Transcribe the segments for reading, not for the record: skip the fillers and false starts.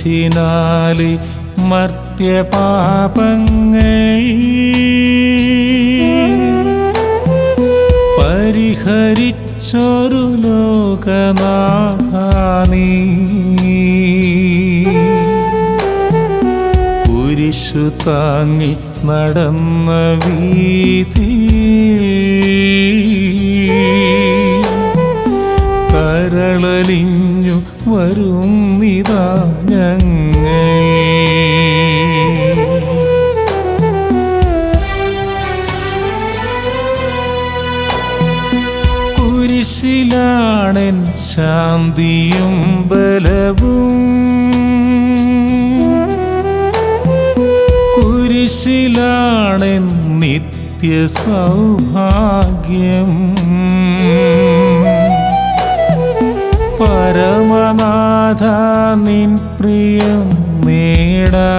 കുരിശിനാലെ മർത്യപാപങ്ങൾ പരിഹരിച്ചൊരു ലോകനാഥാനീ, കുരിശു താങ്ങി നടന്ന വീതിയിൽ കരളലിഞ്ഞു വരുന്നിതാ ഞങ്ങൾ. കുരിശിലാണെൻ ശാന്തിയും ബലവും, കുരിശിലാണെൻ നിത്യ സൗഭാഗ്യം. പരമനാഥ നിൻ പ്രിയം നേടാ,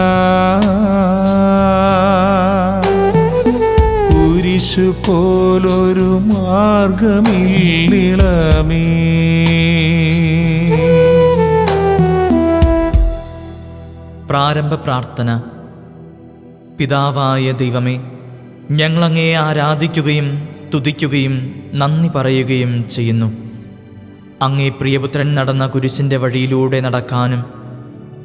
കുരിശു പോലൊരു മാർഗമില്ലിളമേ. പ്രാരംഭ പ്രാർത്ഥന. പിതാവായ ദൈവമേ, ഞങ്ങളങ്ങയെ ആരാധിക്കുകയും സ്തുതിക്കുകയും നന്ദി പറയുകയും ചെയ്യുന്നു. അങ്ങേ പ്രിയപുത്രൻ നടന്ന കുരിശിൻ്റെ വഴിയിലൂടെ നടക്കാനും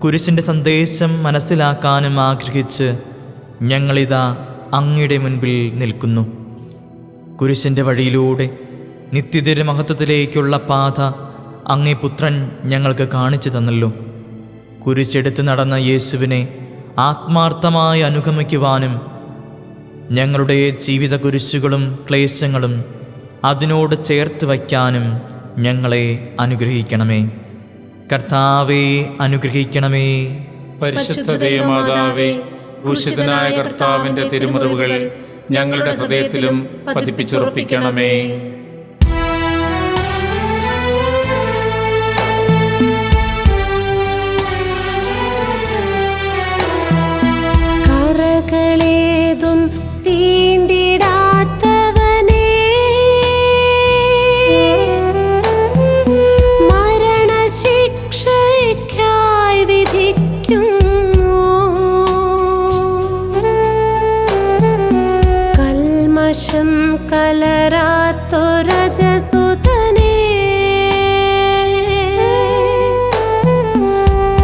കുരിശിൻ്റെ സന്ദേശം മനസ്സിലാക്കാനും ആഗ്രഹിച്ച് ഞങ്ങളിതാ അങ്ങയുടെ മുൻപിൽ നിൽക്കുന്നു. കുരിശിൻ്റെ വഴിയിലൂടെ നിത്യതയുടെ മഹത്വത്തിലേക്കുള്ള പാത അങ്ങേ പുത്രൻ ഞങ്ങൾക്ക് കാണിച്ചു തന്നല്ലോ. കുരിശെടുത്ത് നടന്ന യേശുവിനെ ആത്മാർത്ഥമായി അനുഗമിക്കുവാനും ഞങ്ങളുടെ ജീവിത കുരിശുകളും ക്ലേശങ്ങളും അതിനോട് ചേർത്ത് വയ്ക്കാനും ഞങ്ങളെ അനുഗ്രഹിക്കണമേ. കർത്താവേ, അനുഗ്രഹിക്കണമേ. പരിശുദ്ധ ദൈവമാതാവേ, ക്രൂശിതനായ കർത്താവിന്റെ തിരുമുറിവുകൾ ഞങ്ങളുടെ ഹൃദയത്തിലും പതിപ്പിച്ചുറപ്പിക്കണമേ. കരകളേതും തീണ്ടിടാത്തവനേ, മരണശിക്ഷയ്ക്കായി വിധിക്കുന്നു. കൽമഷം കലരാത്തൊരജസുതനേ,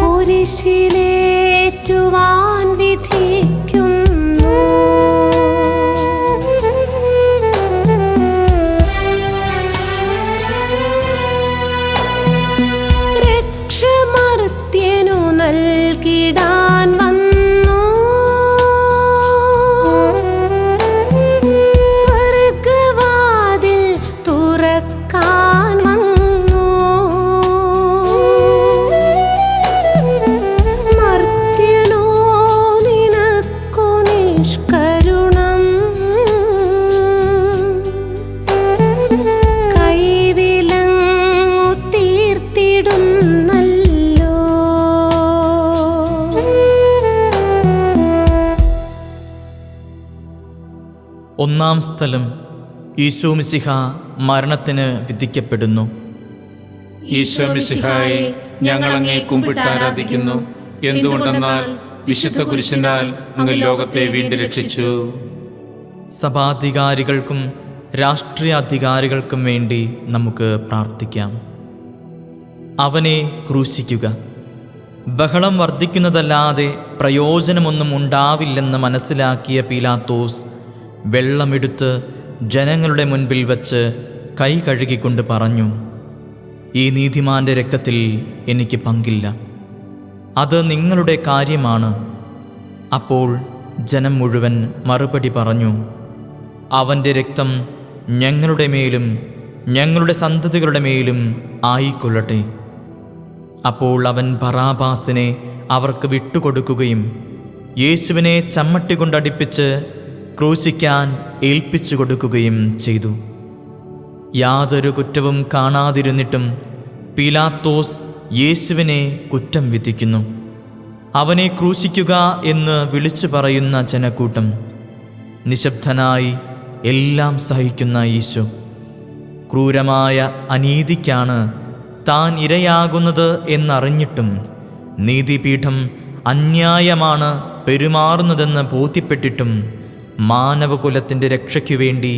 കുരിശിലേറ്റുവാൻ വിധിക്കുന്നു. രക്ഷമർത്യനു നൽകിടാൻ വന്നു, സ്വർഗവാതിൽ തുറക്കാൻ വന്നു. മർത്യനോ നിനക്കു നിഷ്കരുണം, കൈവിലങ്ങു തീർത്തിടുന്നല്ലോ. ഒന്നാം സ്ഥലം. ഈശോ മിശിഹ മരണത്തിന് വിധിക്കപ്പെടുന്നു. ഈശോ മിശിഹായെ, ഞങ്ങൾ അങ്ങേ കുമ്പിട്ട് ആരാധിക്കുന്നു. എന്തുകൊണ്ടെന്നാൽ വിശുദ്ധ കുരിശിനാൽ അങ്ങ് ലോകത്തെ വീണ്ടും രക്ഷിച്ചു. സഭാധികാരികൾക്കും രാഷ്ട്രീയ അധികാരികൾക്കും വേണ്ടി നമുക്ക് പ്രാർത്ഥിക്കാം. അവനെ ക്രൂശിക്കുക. ബഹളം വർദ്ധിക്കുന്നതല്ലാതെ പ്രയോജനമൊന്നും ഉണ്ടാവില്ലെന്ന് മനസ്സിലാക്കിയ പീലാത്തോസ് വെള്ളമെടുത്ത് ജനങ്ങളുടെ മുൻപിൽ വച്ച് കൈ കഴുകിക്കൊണ്ട് പറഞ്ഞു, ഈ നീതിമാന്റെ രക്തത്തിൽ എനിക്ക് പങ്കില്ല, അത് നിങ്ങളുടെ കാര്യമാണ്. അപ്പോൾ ജനം മുഴുവൻ മറുപടി പറഞ്ഞു, അവൻ്റെ രക്തം ഞങ്ങളുടെ മേലും ഞങ്ങളുടെ സന്തതികളുടെ മേലും ആയിക്കൊള്ളട്ടെ. അപ്പോൾ അവൻ ബറാബാസിനെ അവർക്ക് വിട്ടുകൊടുക്കുകയും യേശുവിനെ ചമ്മട്ടി കൊണ്ടടിപ്പിച്ച് ക്രൂശിക്കാൻ ഏൽപ്പിച്ചു കൊടുക്കുകയും ചെയ്തു. യാതൊരു കുറ്റവും കാണാതിരുന്നിട്ടും പീലാത്തോസ് യേശുവിനെ കുറ്റം വിധിക്കുന്നു. അവനെ ക്രൂശിക്കുക എന്ന് വിളിച്ചു പറയുന്ന ജനക്കൂട്ടം. നിശബ്ദനായി എല്ലാം സഹിക്കുന്ന ഈശോ ക്രൂരമായ അനീതിക്കാണ് താൻ ഇരയാകുന്നത് എന്നറിഞ്ഞിട്ടും നീതിപീഠം അന്യായമാണ് പെരുമാറുന്നതെന്ന് ബോധ്യപ്പെട്ടിട്ടും മാനവകുലത്തിൻ്റെ രക്ഷയ്ക്കു വേണ്ടി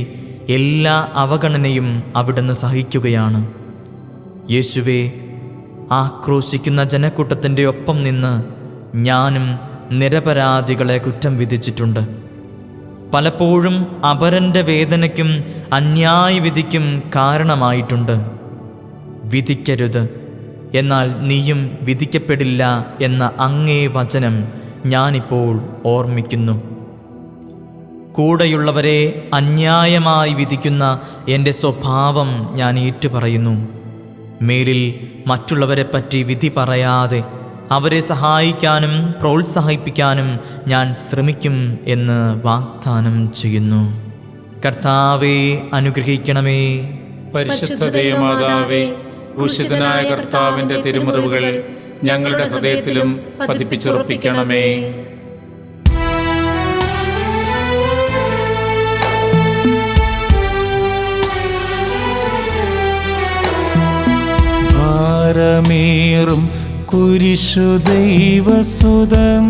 എല്ലാ അവഗണനയും അവിടുന്ന് സഹിക്കുകയാണ്. യേശുവേ, ആക്രോശിക്കുന്ന ജനക്കൂട്ടത്തിൻ്റെ ഒപ്പം നിന്ന് ഞാനും നിരപരാധികളെ കുറ്റം വിധിച്ചിട്ടുണ്ട്. പലപ്പോഴും അപരൻ്റെ വേദനയ്ക്കും അന്യായവിധിക്കും കാരണമായിട്ടുണ്ട്. വിധിക്കരുത്, എന്നാൽ നീയും വിധിക്കപ്പെടില്ല എന്ന അങ്ങേ വചനം ഞാനിപ്പോൾ ഓർമ്മിക്കുന്നു. കൂടെയുള്ളവരെ അന്യായമായി വിധിക്കുന്ന എൻ്റെ സ്വഭാവം ഞാൻ ഏറ്റുപറയുന്നു. മേലിൽ മറ്റുള്ളവരെപ്പറ്റി വിധി പറയാതെ അവരെ സഹായിക്കാനും പ്രോത്സാഹിപ്പിക്കാനും ഞാൻ ശ്രമിക്കും എന്ന് വാഗ്ദാനം ചെയ്യുന്നു. കർത്താവേ, അനുഗ്രഹിക്കണമേ. പരിശുദ്ധ ദൈവമാതാവേ, ക്രൂശിതനായ കർത്താവിന്റെ തിരുമുറിവുകൾ ഞങ്ങളുടെ ഹൃദയത്തിലും പതിപ്പിച്ചുറപ്പിക്കണമേ. ഭാരമേറും കുരിശു ദൈവസുതൻ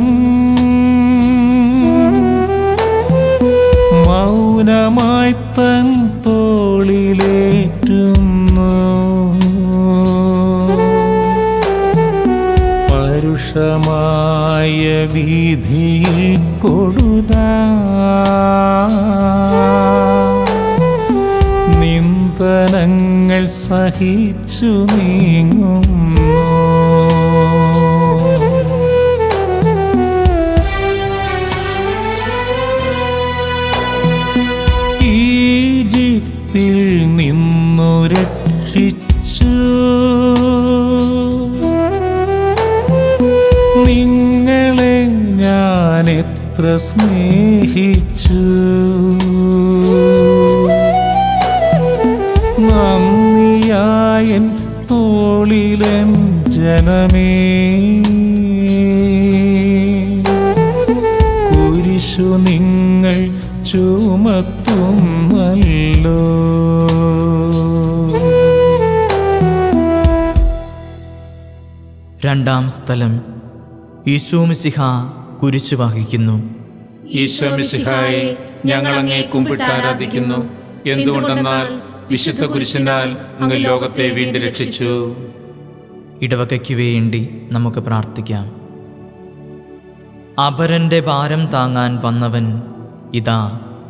മൗനമായി തൻ തോളിലേറ്റുന്നു. പരുഷമായ വീഥിയിൽ കൊടുതാ നിന്ദനങ്ങൾ സഹിച്ചു നീങ്ങുന്നു. ഈജിപ്തിൽ നിന്നു രക്ഷിച്ചു നിങ്ങളെ ഞാൻ എത്ര സ്നേഹിച്ചു. നന്ദിയായൻ തോളിലൻ ജനമേ, കുരിശു നിങ്ങൾ ചുമത്തുമല്ലോ. രണ്ടാം സ്ഥലം, ഈശോ മിശിഹ കുരിശു വഹിക്കുന്നു. ഈശോ മിശിഹായെ, ഞങ്ങൾ അങ്ങേ കുമ്പിട്ട് ആരാധിക്കുന്നു. എന്തുകൊണ്ടെന്നാൽ വിശുദ്ധ കുരിശിനാൽ അങ്ങ് ലോകത്തെ വീണ്ടും രക്ഷിച്ചു. ഇടവകയ്ക്ക് വേണ്ടി നമുക്ക് പ്രാർത്ഥിക്കാം. അപരൻ്റെ ഭാരം താങ്ങാൻ വന്നവൻ ഇതാ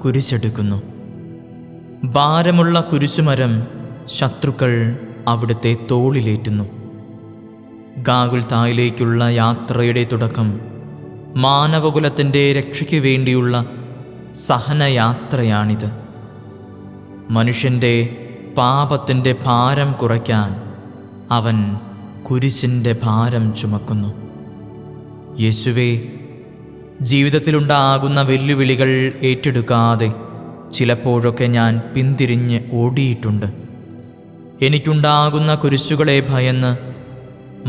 കുരിശെടുക്കുന്നു. ഭാരമുള്ള കുരിശുമരം ശത്രുക്കൾ അവിടുത്തെ തോളിലേറ്റുന്നു. ഗാഗുൽത്തായിലേക്കുള്ള യാത്രയുടെ തുടക്കം മാനവകുലത്തിൻ്റെ രക്ഷയ്ക്ക് വേണ്ടിയുള്ള സഹനയാത്രയാണിത്. മനുഷ്യൻ്റെ പാപത്തിൻ്റെ ഭാരം കുറയ്ക്കാൻ അവൻ കുരിശിൻ്റെ ഭാരം ചുമക്കുന്നു. യേശുവേ, ജീവിതത്തിലുണ്ടാകുന്ന വെല്ലുവിളികൾ ഏറ്റെടുക്കാതെ ചിലപ്പോഴൊക്കെ ഞാൻ പിന്തിരിഞ്ഞ് ഓടിയിട്ടുണ്ട്. എനിക്കുണ്ടാകുന്ന കുരിശുകളെ ഭയന്ന്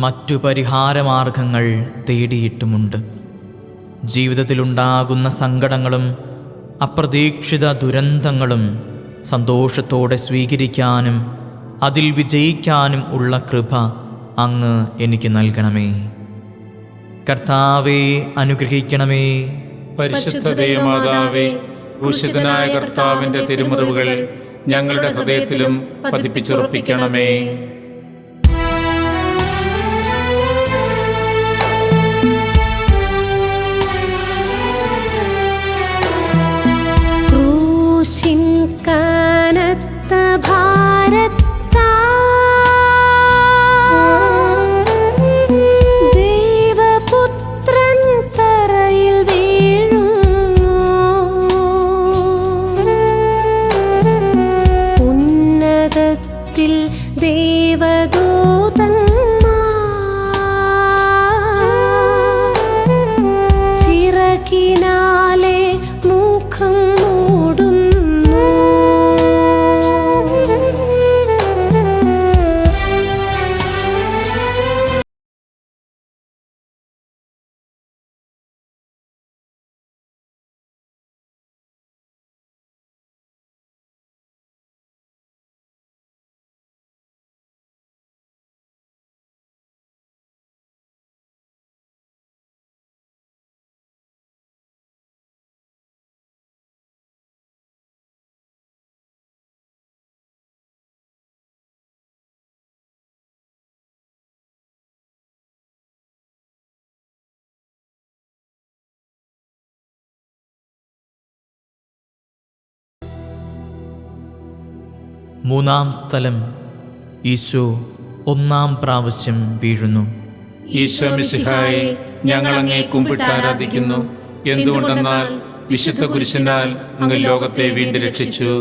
മറ്റു പരിഹാരമാർഗങ്ങൾ തേടിയിട്ടുമുണ്ട്. ജീവിതത്തിലുണ്ടാകുന്ന സങ്കടങ്ങളും അപ്രതീക്ഷിത ദുരന്തങ്ങളും സന്തോഷത്തോടെ സ്വീകരിക്കാനും അതിൽ വിജയിക്കാനും ഉള്ള കൃപ അങ്ങ് എനിക്ക് നൽകണമേ. കർത്താവേ, അനുഗ്രഹിക്കണമേ. പരിശുദ്ധ ദൈവമാതാവേ, ക്രൂശിതനായ കർത്താവിന്റെ തിരുമുറിവുകൾ ഞങ്ങളുടെ ഹൃദയത്തിലും പതിപ്പിച്ചുറപ്പിക്കണമേ. ദൈവ മൂന്നാം സ്ഥലം. ഈശോ 1-ാം പ്രാവശ്യം വീഴുന്നു. ഈശോ മിശിഹായെ, ഞങ്ങൾ അങ്ങേ കുമ്പിട്ട് ആരാധിക്കുന്നു. എന്തുകൊണ്ടെന്നാൽ വിശുദ്ധ കുരിശിനാൽ അങ്ങ് ലോകത്തെ വീണ്ടും രക്ഷിച്ചു.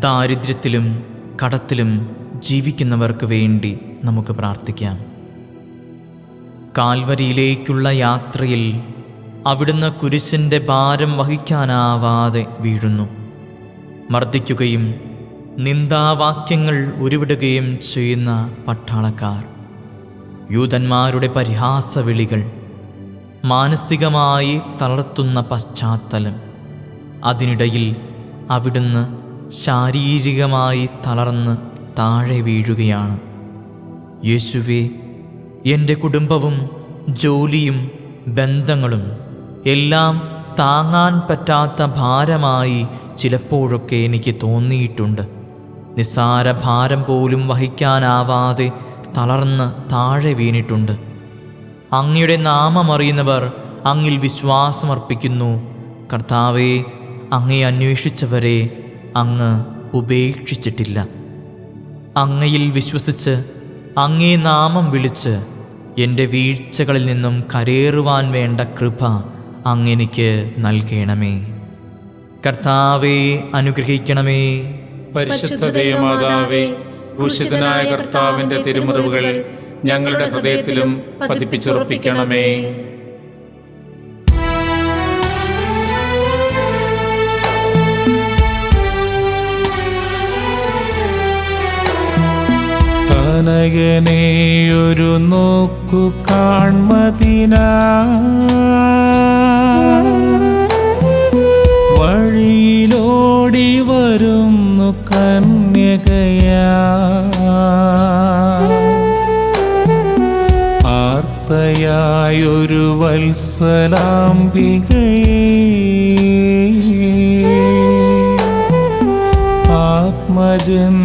ദാരിദ്ര്യത്തിലും കടത്തിലും ജീവിക്കുന്നവർക്ക് വേണ്ടി നമുക്ക് പ്രാർത്ഥിക്കാം. കാൽവരിയിലേക്കുള്ള യാത്രയിൽ അവിടുന്ന് കുരിശിൻ്റെ ഭാരം വഹിക്കാനാവാതെ വീഴുന്നു. മർദ്ദിക്കുകയും നിന്ദാവാക്യങ്ങൾ ഉരുവിടുകയും ചെയ്യുന്ന പട്ടാളക്കാർ, യൂതന്മാരുടെ പരിഹാസവിളികൾ, മാനസികമായി തളർത്തുന്ന പശ്ചാത്തലം, അതിനിടയിൽ അവിടുന്ന് ശാരീരികമായി തളർന്ന് താഴെ വീഴുകയാണ്. യേശുവേ, എൻ്റെ കുടുംബവും ജോലിയും ബന്ധങ്ങളും എല്ലാം താങ്ങാൻ പറ്റാത്ത ഭാരമായി ചിലപ്പോഴൊക്കെ എനിക്ക് തോന്നിയിട്ടുണ്ട്. നിസ്സാര ഭാരം പോലും വഹിക്കാനാവാതെ തളർന്ന് താഴെ വീണിട്ടുണ്ട്. അങ്ങയുടെ നാമമറിയുന്നവർ അങ്ങിൽ വിശ്വാസമർപ്പിക്കുന്നു. കർത്താവേ, അങ്ങയെ അന്വേഷിച്ചവരെ അങ്ങ് ഉപേക്ഷിച്ചിട്ടില്ല. അങ്ങയിൽ വിശ്വസിച്ച് അങ്ങേ നാമം വിളിച്ച് എൻ്റെ വീഴ്ചകളിൽ നിന്നും കരേറുവാൻ വേണ്ട കൃപ അങ്ങെനിക്ക് നൽകണമേ. കർത്താവേ, അനുഗ്രഹിക്കണമേ. പരിശുദ്ധ ദൈവമാതാവേ, ക്രൂശിതനായ കർത്താവിന്റെ തിരുമുറിവുകൾ ഞങ്ങളുടെ ഹൃദയത്തിലും പതിപ്പിച്ചുറപ്പിക്കണമേ. തനയനെയൊരു നോക്കു കാൺമതിനാ വഴിയിലോടി വരുന്നു കന്യകയാ. ആർത്തയായൊരു വത്സലാംബികയേ, ആത്മജൻ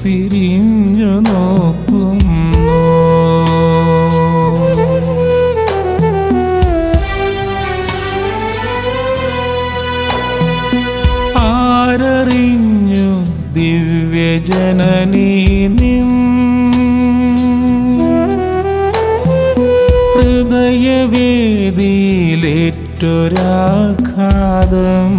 തിരിഞ്ഞു നോക്കുന്നു. ആരറിഞ്ഞു ദിവ്യജനനീ നിൻ ഹൃദയവേദിയിലേറ്റൊരാഘാതം.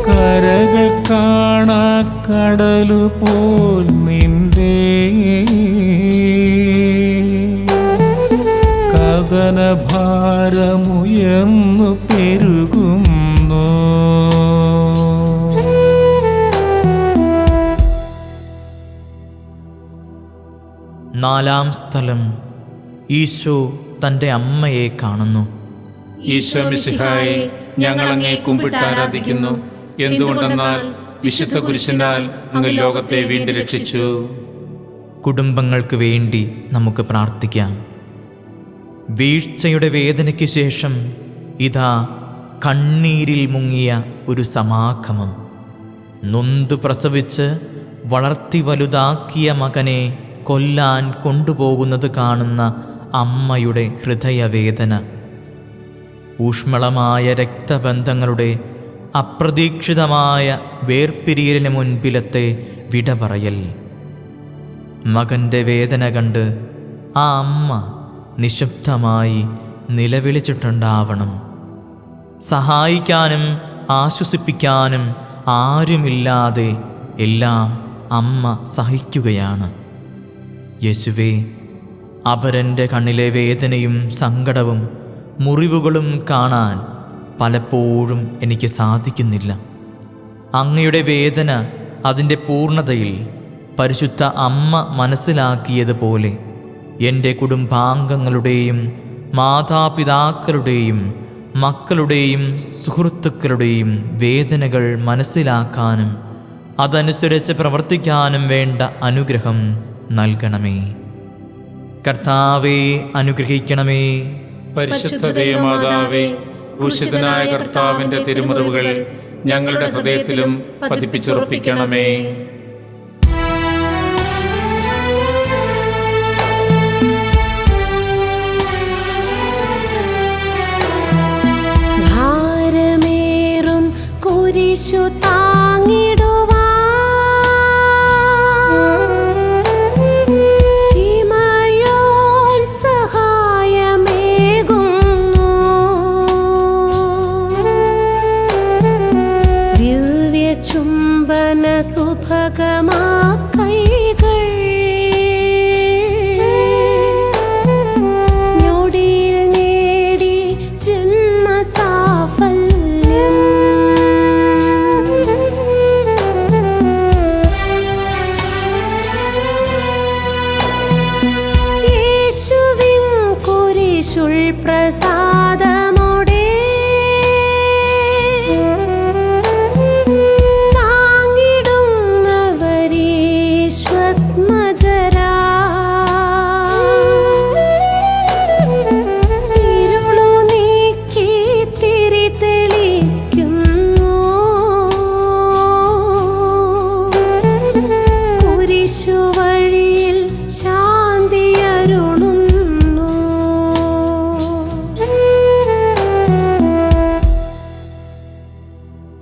കരകൾ കാണാ കടലു പോൽ നിന്റെ കഥനഭാരമുയർന്നു പെരുകുന്നു. നാലാം സ്ഥലം. ഈശോ തൻ്റെ അമ്മയെ കാണുന്നു. ഈശോ മിശിഹായെ, ഞങ്ങൾ അങ്ങേ കുമ്പിട്ട് ആരാധിക്കുന്നു. എന്തുകൊണ്ടെന്നാൽ വിശുദ്ധ കുരിശിനാൽ അങ്ങ് ലോകത്തെ വീണ്ടും രക്ഷിച്ചു. കുടുംബങ്ങൾക്ക് വേണ്ടി നമുക്ക് പ്രാർത്ഥിക്കാം. വീഴ്ചയുടെ വേദനയ്ക്ക് ശേഷം ഇതാ കണ്ണീരിൽ മുങ്ങിയ ഒരു സമാഗമം. നൊന്തു പ്രസവിച്ച് വളർത്തി വലുതാക്കിയ മകനെ കൊല്ലാൻ കൊണ്ടുപോകുന്നത് കാണുന്ന അമ്മയുടെ ഹൃദയവേദന. ഊഷ്മളമായ രക്തബന്ധങ്ങളുടെ അപ്രതീക്ഷിതമായ വേർപിരിയലിന് മുൻപിലത്തെ വിട പറയൽ. മകൻ്റെ വേദന കണ്ട് ആ അമ്മ നിശബ്ദമായി നിലവിളിച്ചിട്ടുണ്ടാവണം. സഹായിക്കാനും ആശ്വസിപ്പിക്കാനും ആരുമില്ലാതെ എല്ലാം അമ്മ സഹിക്കുകയാണ്. യേശുവേ, അപരൻ്റെ കണ്ണിലെ വേദനയും സങ്കടവും മുറിവുകളും കാണാൻ പലപ്പോഴും എനിക്ക് സാധിക്കുന്നില്ല. അങ്ങയുടെ വേദന അതിൻ്റെ പൂർണ്ണതയിൽ പരിശുദ്ധ അമ്മ മനസ്സിലാക്കിയതുപോലെ എൻ്റെ കുടുംബാംഗങ്ങളുടെയും മാതാപിതാക്കളുടെയും മക്കളുടെയും സുഹൃത്തുക്കളുടെയും വേദനകൾ മനസ്സിലാക്കാനും അതനുസരിച്ച് പ്രവർത്തിക്കാനും വേണ്ട അനുഗ്രഹം നൽകണമേ. കർത്താവേ, അനുഗ്രഹിക്കണമേ. പരിശുദ്ധ ദൈവമാതാവേ, ക്രൂശിതനായ കർത്താവിന്റെ തിരുമുറിവുകൾ ഞങ്ങളുടെ ഹൃദയത്തിലും പതിപ്പിച്ചുറപ്പിക്കണമേ. ഭാരമേറും കുരിശു കുരിശുൾ പ്രസാദമോടെ താങ്ങിടുന്നവരീശ്വത്മജരാ ഇരുളു നീക്കി തിരി തെളിക്കുന്നു കുരിശു വഴിയിൽ ശാന്തി അരുളുന്നു.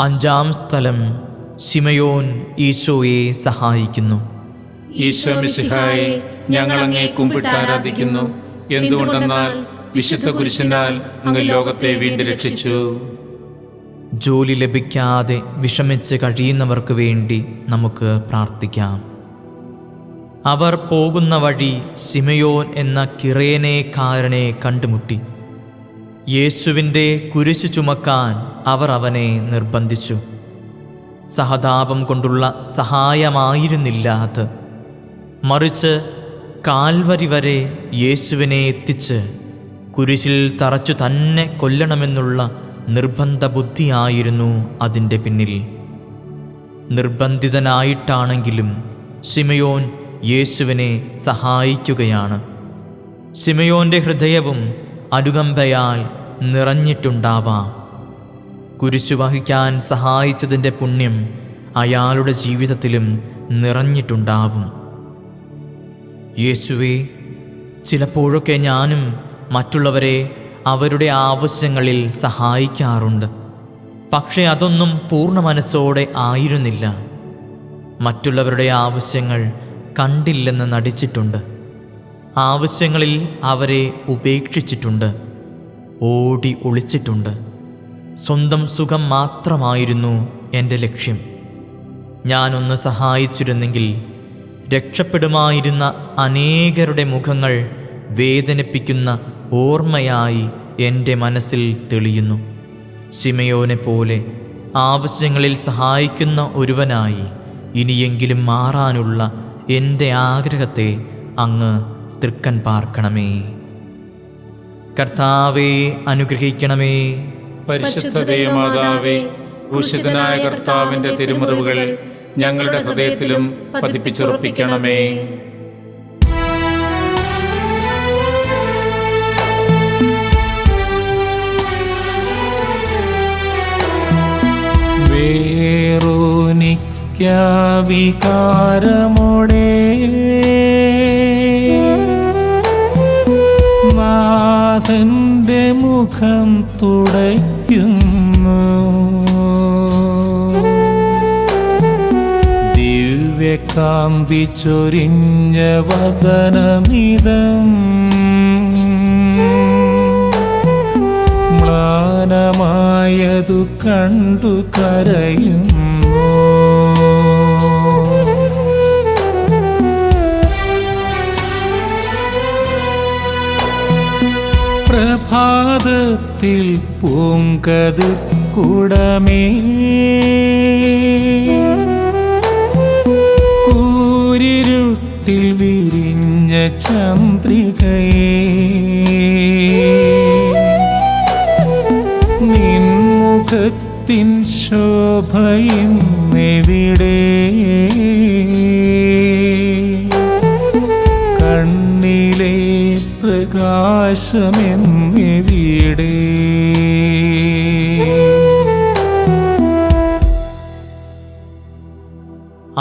അഞ്ചാം സ്ഥലം, ശിമയോൻ ഈശോയെ സഹായിക്കുന്നു. ഈശോ മിശിഹായെ, ഞങ്ങൾ അങ്ങേ കുമ്പിട്ട് ആരാധിക്കുന്നു. എന്തുകൊണ്ടെന്നാൽ വിശുദ്ധ കുരിശിനാൽ അങ്ങ് ലോകത്തെ വീണ്ടും രക്ഷിച്ചു. ജോലി ലഭിക്കാതെ വിഷമിച്ച് കഴിയുന്നവർക്ക് വേണ്ടി നമുക്ക് പ്രാർത്ഥിക്കാം. അവർ പോകുന്ന വഴി ശിമയോൻ എന്ന കിറേനേക്കാരനെ കണ്ടുമുട്ടി. യേശുവിൻ്റെ കുരിശു ചുമക്കാൻ അവർ അവനെ നിർബന്ധിച്ചു. സഹതാപം കൊണ്ടുള്ള സഹായമായിരുന്നില്ല അത്, മറിച്ച് കാൽവരി വരെ യേശുവിനെ എത്തിച്ച് കുരിശിൽ തറച്ചു തന്നെ കൊല്ലണമെന്നുള്ള നിർബന്ധ ബുദ്ധിയായിരുന്നു അതിൻ്റെ പിന്നിൽ. നിർബന്ധിതനായിട്ടാണെങ്കിലും ശിമയോൻ യേശുവിനെ സഹായിക്കുകയാണ്. ശിമയോൻ്റെ ഹൃദയവും അനുകമ്പയാൽ നിറഞ്ഞിട്ടുണ്ടാവാം. കുരിശു വഹിക്കാൻ സഹായിച്ചതിൻ്റെ പുണ്യം അയാളുടെ ജീവിതത്തിലും നിറഞ്ഞിട്ടുണ്ടാവും. യേശുവേ, ചിലപ്പോഴൊക്കെ ഞാനും മറ്റുള്ളവരെ അവരുടെ ആവശ്യങ്ങളിൽ സഹായിക്കാറുണ്ട്. പക്ഷേ അതൊന്നും പൂർണ്ണ മനസ്സോടെ ആയിരുന്നില്ല. മറ്റുള്ളവരുടെ ആവശ്യങ്ങൾ കണ്ടില്ലെന്ന് നടിച്ചിട്ടുണ്ട്. ആവശ്യങ്ങളിൽ അവരെ ഉപേക്ഷിച്ചിട്ടുണ്ട്. ഓടി ഒളിച്ചിട്ടുണ്ട്. സ്വന്തം സുഖം മാത്രമായിരുന്നു എൻ്റെ ലക്ഷ്യം. ഞാനൊന്ന് സഹായിച്ചിരുന്നെങ്കിൽ രക്ഷപ്പെടുമായിരുന്ന അനേകരുടെ മുഖങ്ങൾ വേദനിപ്പിക്കുന്ന ഓർമ്മയായി എൻ്റെ മനസ്സിൽ തെളിയുന്നു. ശിമയോനെ പോലെ ആവശ്യങ്ങളിൽ സഹായിക്കുന്ന ഒരുവനായി ഇനിയെങ്കിലും മാറാനുള്ള എൻ്റെ ആഗ്രഹത്തെ അങ്ങ് തൃക്കൻ പാർക്കണമേ. കർത്താവേ, അനുഗ്രഹിക്കണമേ. പരിശുദ്ധ ദൈവമാതാവേ, ക്രൂശിതനായ കർത്താവിന്റെ തിരുമുറിവുകൾ ഞങ്ങളുടെ ഹൃദയത്തിലും പതിപ്പിച്ചുറപ്പിക്കണമേ. വികാരമോടെ നാഥന്റെ മുഖം തുടയ്ക്കുന്നു. ദിവ്യകാന്തി ചൊരിഞ്ഞ വദനമിതം മ്ലാനമായതു കണ്ടു കരയുന്നു. പ്രഭാതത്തിൽ പൂങ്കത് കുടമേ കൂരിരുട്ടിൽ വിരിഞ്ഞ ചന്ദ്രികയേ നിൻമുഖത്തിൻ ശോഭയെന്നെവിടെ കണ്ണിലെ പ്രകാശമെന്നെവിടെ.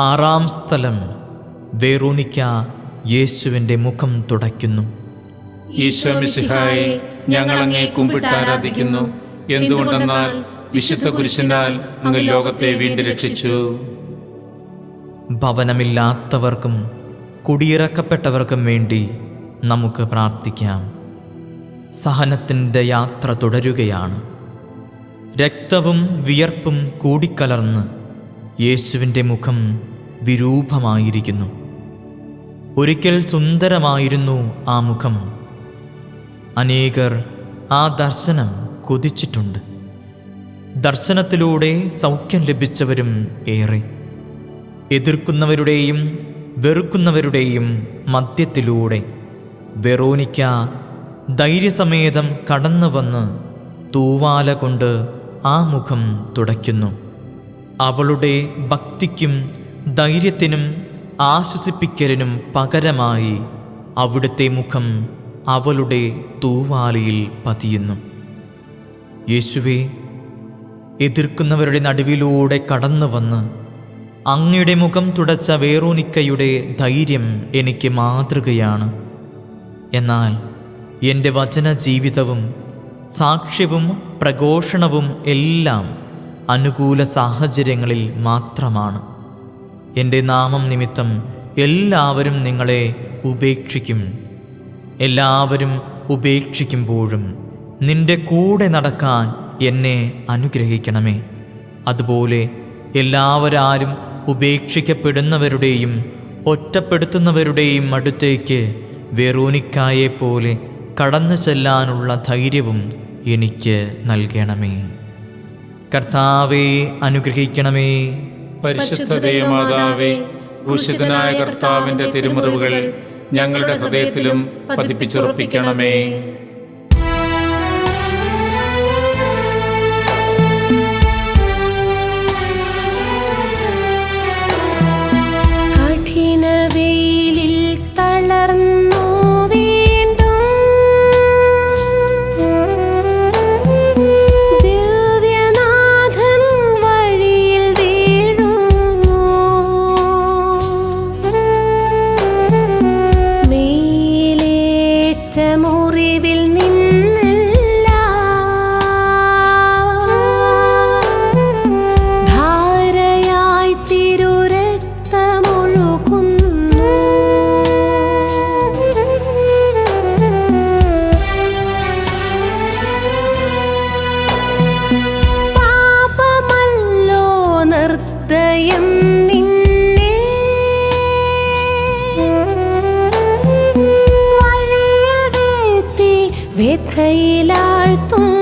ആറാം സ്ഥലം, വെറോനിക്ക യേശുവിൻ്റെ മുഖം തുടയ്ക്കുന്നു. ഈശോ മിശിഹായെ, ഞങ്ങൾ അങ്ങേ കുമ്പിട്ട് ആരാധിക്കുന്നു. എന്തുകൊണ്ടെന്നാൽ വിശുദ്ധ കുരിശിനാൽ അങ്ങ് ലോകത്തെ വീണ്ടും രക്ഷിച്ചു. ഭവനമില്ലാത്തവർക്കും കുടിയിറക്കപ്പെട്ടവർക്കും വേണ്ടി നമുക്ക് പ്രാർത്ഥിക്കാം. സഹനത്തിൻ്റെ യാത്ര തുടരുകയാണ്. രക്തവും വിയർപ്പും കൂടിക്കലർന്ന് യേശുവിൻ്റെ മുഖം വിരൂപമായിരിക്കുന്നു. ഒരിക്കൽ സുന്ദരമായിരുന്നു ആ മുഖം. അനേകർ ആ ദർശനം കൊതിച്ചിട്ടുണ്ട്. ദർശനത്തിലൂടെ സൗഖ്യം ലഭിച്ചവരും ഏറെ. എതിർക്കുന്നവരുടെയും വെറുക്കുന്നവരുടെയും മധ്യത്തിലൂടെ വെറോനിക്ക ധൈര്യസമേതം കടന്നു വന്ന് തൂവാല കൊണ്ട് ആ മുഖം തുടയ്ക്കുന്നു. അവളുടെ ഭക്തിക്കും ധൈര്യത്തിനും ആശ്വസിപ്പിക്കലിനും പകരമായി അവിടുത്തെ മുഖം അവളുടെ തൂവാലയിൽ പതിയുന്നു. യേശുവേ, എതിർക്കുന്നവരുടെ നടുവിലൂടെ കടന്നു വന്ന് അങ്ങയുടെ മുഖം തുടച്ച വേറോനിക്കയുടെ ധൈര്യം എനിക്ക് മാതൃകയാണ്. എന്നാൽ എൻ്റെ വചന ജീവിതവും സാക്ഷ്യവും പ്രഘോഷണവും എല്ലാം അനുകൂല സാഹചര്യങ്ങളിൽ മാത്രമാണ്. എൻ്റെ നാമം നിമിത്തം എല്ലാവരും നിങ്ങളെ ഉപേക്ഷിക്കും. എല്ലാവരും ഉപേക്ഷിക്കുമ്പോഴും നിന്റെ കൂടെ നടക്കാൻ എന്നെ അനുഗ്രഹിക്കണമേ. അതുപോലെ എല്ലാവരും ഉപേക്ഷിക്കപ്പെടുന്നവരുടെയും ഒറ്റപ്പെടുത്തുന്നവരുടെയും അടുത്തേക്ക് വെറോനിക്കായെപ്പോലെ കടന്നു ചെല്ലാനുള്ള ധൈര്യവും എനിക്ക് നൽകണമേ. കർത്താവേ, അനുഗ്രഹിക്കണമേ. പരിശുദ്ധ ദൈവമാതാവേ, ക്രൂശിതനായ കർത്താവിന്റെ തിരുമുറിവുകൾ ഞങ്ങളുടെ ഹൃദയത്തിലും പതിപ്പിച്ചുറപ്പിക്കണമേ. കഠിനവെയിലിൽ തളർന്നു വീണ്ടും ദിവ്യനാഥൻ വഴിയിൽ വീഴുന്നു. മേലേറ്റ മുറിവിൽ നിന്നല്ല ധാരയായി തിരുരക്തമൊഴുകുന്നു. പാപമല്ലോ നിർദ്ദയം നിന്നെ വഴിയിൽ വീഴ്ത്തി വ്യഥയിലാഴ്ത്തുന്നു.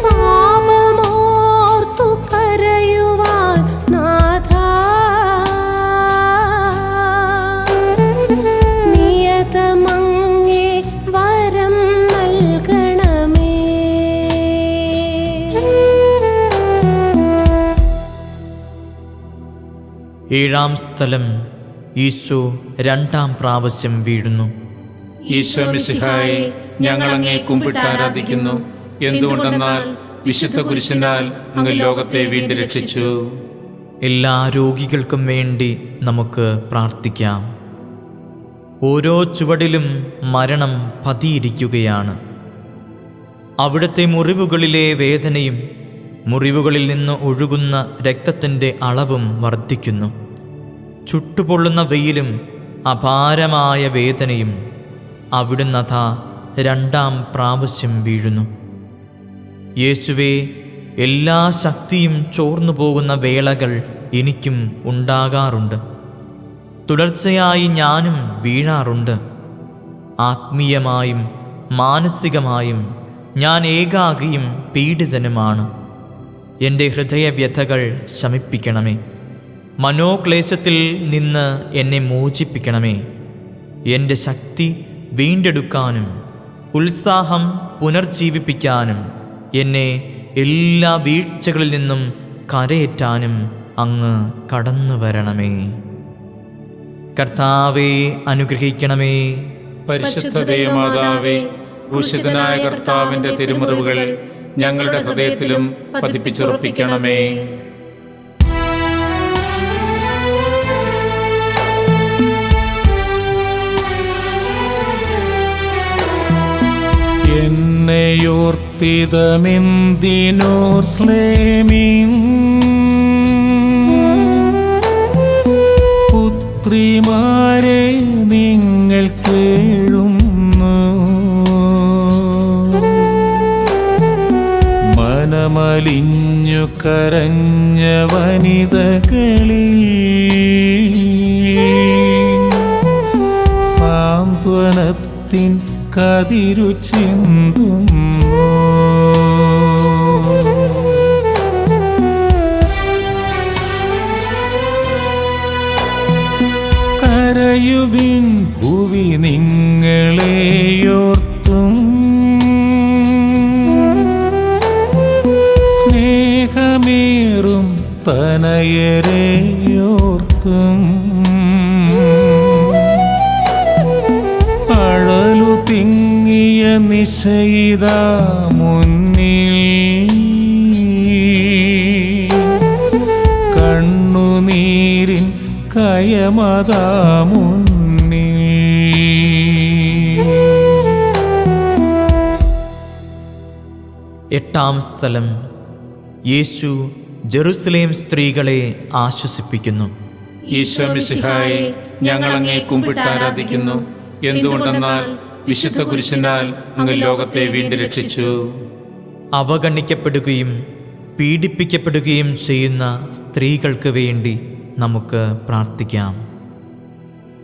പാപമോർത്തു കരയുവാൻ നാഥാ, നിയതമങ്ങേ വരം നൽകണമേ. ഏഴാം സ്ഥലം. ഈശോ രണ്ടാം പ്രാവശ്യം വീഴുന്നു. ഈശോ മിശിഹായെ, ഞങ്ങൾ അങ്ങേ കുമ്പിട്ടാരാധിക്കുന്നു. എന്തുകൊണ്ടെന്നാൽ വിശുദ്ധ കുരിശിനാൽ അങ്ങ് ലോകത്തെ വീണ്ടും രക്ഷിച്ചു. എല്ലാ രോഗികൾക്കും വേണ്ടി നമുക്ക് പ്രാർത്ഥിക്കാം. ഓരോ ചുവടിലും മരണം പതിയിരിക്കുകയാണ്. അവിടുത്തെ മുറിവുകളിലെ വേദനയും മുറിവുകളിൽ നിന്ന് ഒഴുകുന്ന രക്തത്തിൻ്റെ അളവും വർദ്ധിക്കുന്നു. ചുട്ടുപൊള്ളുന്ന വെയിലും അപാരമായ വേദനയും അവിടുന്നതാ രണ്ടാം പ്രാവശ്യം വീഴുന്നു. യേശുവേ, എല്ലാ ശക്തിയും ചോർന്നു പോകുന്ന വേളകൾ എനിക്കും ഉണ്ടാകാറുണ്ട്. തുടർച്ചയായി ഞാനും വീഴാറുണ്ട്. ആത്മീയമായും മാനസികമായും ഞാൻ ഏകാകിയും പീഡിതനുമാണ്. എൻ്റെ ഹൃദയവ്യഥകൾ ശമിപ്പിക്കണമേ. മനോക്ലേശത്തിൽ നിന്ന് എന്നെ മോചിപ്പിക്കണമേ. എൻ്റെ ശക്തി വീണ്ടെടുക്കാനും ഉത്സാഹം പുനർജീവിപ്പിക്കാനും എന്നെ എല്ലാ വീഴ്ചകളിൽ നിന്നും കരയേറ്റാനും അങ്ങ് കടന്നു വരണമേ. കർത്താവേ, അനുഗ്രഹിക്കണമേ. പരിശുദ്ധ ദൈവമാതാവേ, ക്രൂശിതനായ കർത്താവിന്റെ തിരുമുറിവുകൾ ഞങ്ങളുടെ ഹൃദയത്തിലും പതിപ്പിച്ചുറപ്പിക്കണമേ. എന്നെയോർത്തിതമെന്തിനോർസ്ലേമിൻ പുത്രിമാരെ നിങ്ങൾ കേഴുന്നു. മനമലിഞ്ഞു കരഞ്ഞ വനിതകളിൽ സാന്ത്വനത്തിൻ കതിരു ചിന്തുന്നു. കര കരയുവിൻ ഭൂവി നിങ്ങളെയോർത്തും സ്നേഹമേറും തനയരെയോർത്തും അഴലു തിങ്ങിയ നിശയിതാ മുന്നിൽ കണ്ണുനീരിൻ കയമതാ മുന്നിൽ. എട്ടാം സ്ഥലം. യേശു ജെറുസലേം സ്ത്രീകളെ ആശ്വസിപ്പിക്കുന്നു. ഈശോ മിശിഹായെ, ഞങ്ങൾ അങ്ങേ കുമ്പിട്ട് ആരാധിക്കുന്നു. എന്തുകൊണ്ടെന്നാൽ വിശുദ്ധ കുരിശിനാൽ അങ്ങ് ലോകത്തെ വീണ്ടും രക്ഷിച്ചു. അവഗണിക്കപ്പെടുകയും പീഡിപ്പിക്കപ്പെടുകയും ചെയ്യുന്ന സ്ത്രീകൾക്ക് വേണ്ടി നമുക്ക് പ്രാർത്ഥിക്കാം.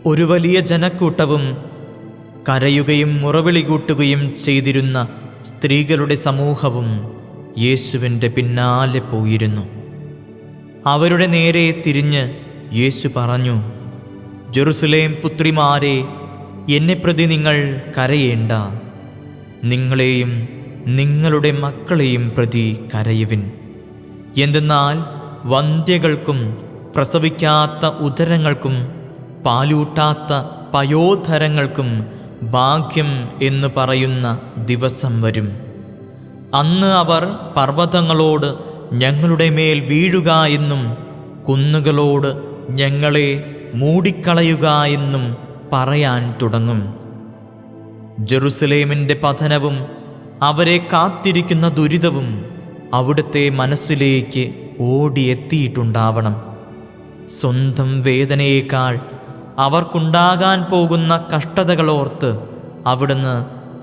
ഒരു വലിയ ജനക്കൂട്ടവും കരയുകയും മുറവിളി കൂട്ടുകയും ചെയ്തിരുന്ന സ്ത്രീകളുടെ സമൂഹവും യേശുവിൻ്റെ പിന്നാലെ പോയിരുന്നു. അവരുടെ നേരെ തിരിഞ്ഞ് യേശു പറഞ്ഞു, ജെറുസലേം പുത്രിമാരെ, എന്നെ പ്രതി നിങ്ങൾ കരയേണ്ട. നിങ്ങളെയും നിങ്ങളുടെ മക്കളെയും പ്രതി കരയുവിൻ. എന്തെന്നാൽ വന്ധ്യകൾക്കും പ്രസവിക്കാത്ത ഉദരങ്ങൾക്കും പാലൂട്ടാത്ത പയോധരങ്ങൾക്കും ഭാഗ്യം എന്ന് പറയുന്ന ദിവസം വരും. അന്ന് അവർ പർവ്വതങ്ങളോട് ഞങ്ങളുടെ മേൽ വീഴുക എന്നും കുന്നുകളോട് ഞങ്ങളെ മൂടിക്കളയുക എന്നും പറയാൻ തുടങ്ങും. ജെറുസലേമിൻ്റെ പതനവും അവരെ കാത്തിരിക്കുന്ന ദുരിതവും അവിടുത്തെ മനസ്സിലേക്ക് ഓടിയെത്തിയിട്ടുണ്ടാവണം. സ്വന്തം വേദനയേക്കാൾ അവർക്കുണ്ടാകാൻ പോകുന്ന കഷ്ടതകളോർത്ത് അവിടുന്ന്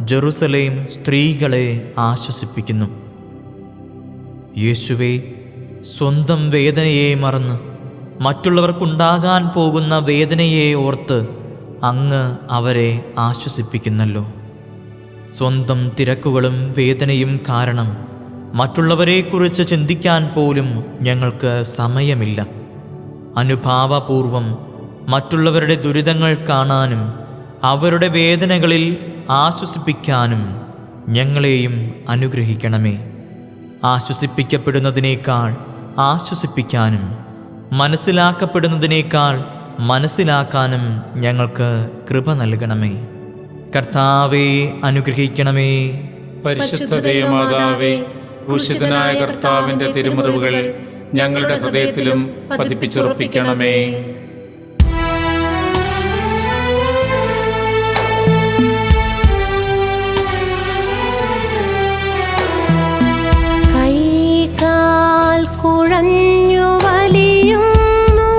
ജെറുസലേം സ്ത്രീകളെ ആശ്വസിപ്പിക്കുന്നു. യേശുവേ, സ്വന്തം വേദനയെ മറന്ന് മറ്റുള്ളവർക്കുണ്ടാകാൻ പോകുന്ന വേദനയെ ഓർത്ത് അങ്ങ് അവരെ ആശ്വസിപ്പിക്കുന്നല്ലോ. സ്വന്തം തിരക്കുകളും വേദനയും കാരണം മറ്റുള്ളവരെക്കുറിച്ച് ചിന്തിക്കാൻ പോലും ഞങ്ങൾക്ക് സമയമില്ല. അനുഭാവപൂർവം മറ്റുള്ളവരുടെ ദുരിതങ്ങൾ കാണാനും അവരുടെ വേദനകളിൽ ആശ്വസിപ്പിക്കാനും ഞങ്ങളെയും അനുഗ്രഹിക്കണമേ. ആശ്വസിപ്പിക്കപ്പെടുന്നതിനേക്കാൾ ആശ്വസിപ്പിക്കാനും മനസ്സിലാക്കപ്പെടുന്നതിനേക്കാൾ മനസ്സിലാക്കാനും ഞങ്ങൾക്ക് കൃപ നൽകണമേ. കർത്താവേ, അനുഗ്രഹിക്കണമേ. പരിശുദ്ധ ദൈവമാതാവേ, ക്രൂശിതനായ കർത്താവിന്റെ തിരുമുറിവുകൾ ഞങ്ങളുടെ ഹൃദയത്തിലും പതിപ്പിച്ചുറപ്പിക്കണമേ. കൈകാൽ കുഴഞ്ഞു വലിയുന്നു,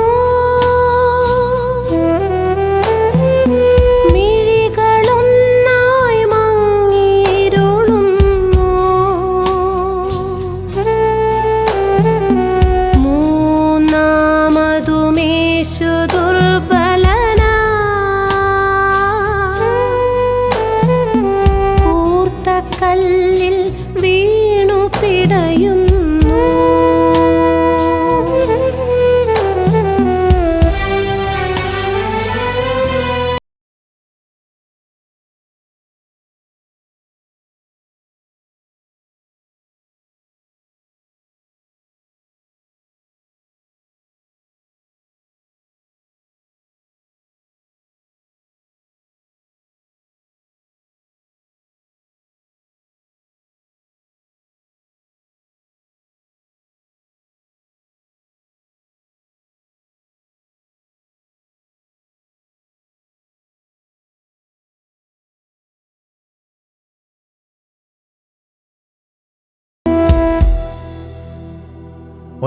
മിഴികളൊന്നായി മങ്ങിയിരുളുന്നു. മൂന്നാമതുമേശു ദുർബലനാ, കൂർത്ത കല്ലിൽ വീണു പിടയുന്നു.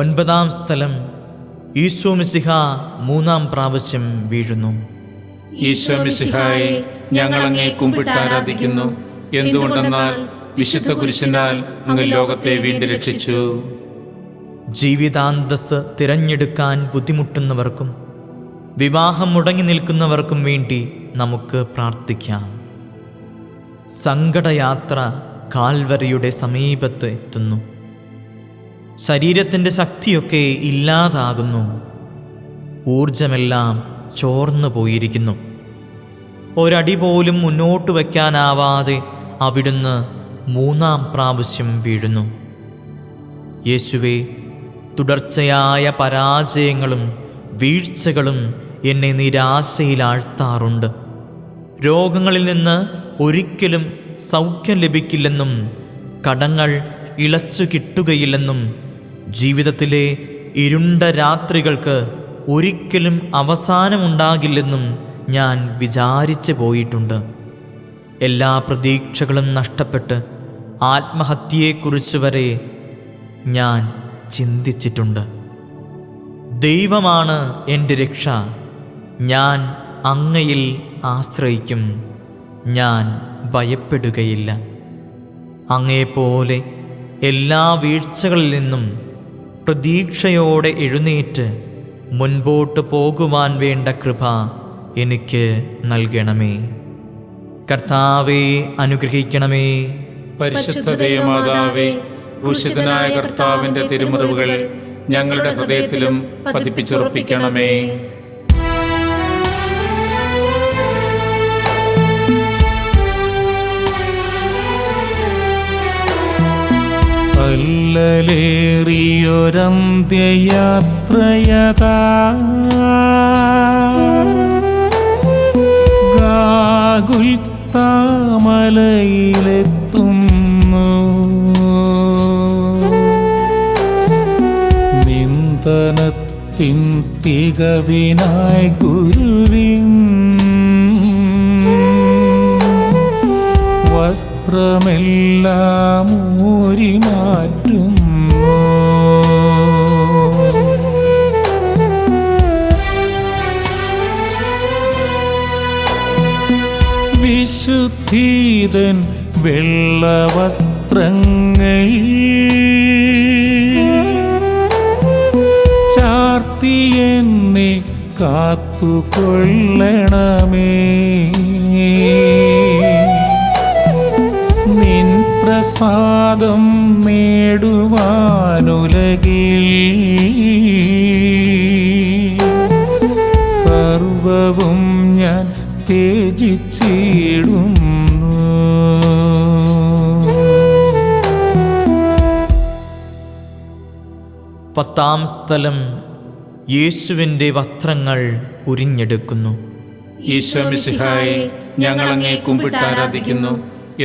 ഒൻപതാം സ്ഥലം. ഈശോ മിശിഹ മൂന്നാം പ്രാവശ്യം വീഴുന്നു. ഈശോ മിശിഹായെ, ഞങ്ങൾ അങ്ങേ കുമ്പിട്ട് ആരാധിക്കുന്നു. എന്തുകൊണ്ടെന്നാൽ വിശുദ്ധ കുരിശിനാൽ അങ്ങ് ലോകത്തെ വീണ്ടും രക്ഷിച്ചു. ജീവിതാന്തസ് തിരഞ്ഞെടുക്കാൻ ബുദ്ധിമുട്ടുന്നവർക്കും വിവാഹം മുടങ്ങി നിൽക്കുന്നവർക്കും വേണ്ടി നമുക്ക് പ്രാർത്ഥിക്കാം. സങ്കടയാത്ര കാൽവരിയുടെ സമീപത്ത് എത്തുന്നു. ശരീരത്തിൻ്റെ ശക്തിയൊക്കെ ഇല്ലാതാകുന്നു. ഊർജമെല്ലാം ചോർന്നു പോയിരിക്കുന്നു. ഒരടി പോലും മുന്നോട്ട് വയ്ക്കാനാവാതെ അവിടുന്ന് 3-ാം പ്രാവശ്യം വീഴുന്നു. യേശുവേ, തുടർച്ചയായ പരാജയങ്ങളും വീഴ്ചകളും എന്നെ നിരാശയിലാഴ്ത്താറുണ്ട്. രോഗങ്ങളിൽ നിന്ന് ഒരിക്കലും സൗഖ്യം ലഭിക്കില്ലെന്നും കടങ്ങൾ ഇളച്ചു കിട്ടുകയില്ലെന്നും ജീവിതത്തിലെ ഇരുണ്ട രാത്രികൾക്ക് ഒരിക്കലും അവസാനമുണ്ടാകില്ലെന്നും ഞാൻ വിചാരിച്ചു പോയിട്ടുണ്ട്. എല്ലാ പ്രതീക്ഷകളും നഷ്ടപ്പെട്ട് ആത്മഹത്യയെക്കുറിച്ച് വരെ ഞാൻ ചിന്തിച്ചിട്ടുണ്ട്. ദൈവമാണ് എൻ്റെ രക്ഷ. ഞാൻ അങ്ങയിൽ ആശ്രയിക്കും. ഞാൻ ഭയപ്പെടുകയില്ല. അങ്ങയെപ്പോലെ എല്ലാ വീഴ്ചകളിൽ നിന്നും പ്രതീക്ഷയോടെ എഴുന്നേറ്റ് മുൻപോട്ട് പോകുവാൻ വേണ്ട കൃപ എനിക്ക് നൽകണമേ. കർത്താവേ, അനുഗ്രഹിക്കണമേ. പരിശുദ്ധ ദൈവമാതാവേ, ക്രൂശിതനായ കർത്താവിന്റെ തിരുമുറിവുകൾ ഞങ്ങളുടെ ഹൃദയത്തിലും പതിപ്പിച്ചുറപ്പിക്കണമേ. അല്ലലേറിയൊരന്ത്യയാത്രയതാ ഗാഗുൽത്താമലയിലെത്തുന്നു. നിന്ദനത്തിൻ തികവിനായി ഗുരുവിൻ വസ്ത്രമെല്ലാം ഊരി മാറ്റുന്നു. വിശുദ്ധീതൻ വെള്ളവസ്ത്രങ്ങൾ ചാർത്തി എന്നെ കാത്തുകൊള്ളണമേ. നിൻ പ്രസാദം നേടുവാനുലകിൽ സർവവും ഞാൻ ത്യജിച്ചിടുന്നു. പത്താം സ്ഥലം യേശുവിൻ്റെ വസ്ത്രങ്ങൾ ഉരിഞ്ഞെടുക്കുന്നു. ഈശോ മിശിഹായെ, ഞങ്ങൾ അങ്ങേ കുമ്പിട്ടാരാധിക്കുന്നു.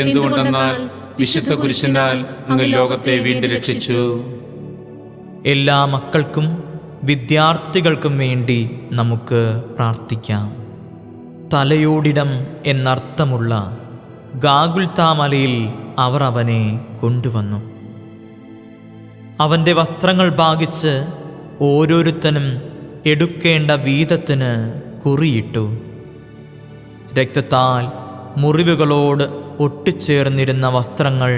എന്തുകൊണ്ടെന്നാൽ വിശുദ്ധ കുരിശിനാൽ അങ്ങ് ലോകത്തെ വീണ്ടും രക്ഷിച്ചു. എല്ലാ മക്കൾക്കും വിദ്യാർത്ഥികൾക്കും വേണ്ടി നമുക്ക് പ്രാർത്ഥിക്കാം. തലയോടിടം എന്നർത്ഥമുള്ള ഗാഗുൽത്താമലയിൽ അവർ അവനെ കൊണ്ടുവന്നു. അവൻ്റെ വസ്ത്രങ്ങൾ ഭാഗിച്ച് ഓരോരുത്തനും എടുക്കേണ്ട വീതത്തിന് കുറിയിട്ടു. രക്തത്താൽ മുറിവുകളോട് ഒട്ടിച്ചേർന്നിരുന്ന വസ്ത്രങ്ങൾ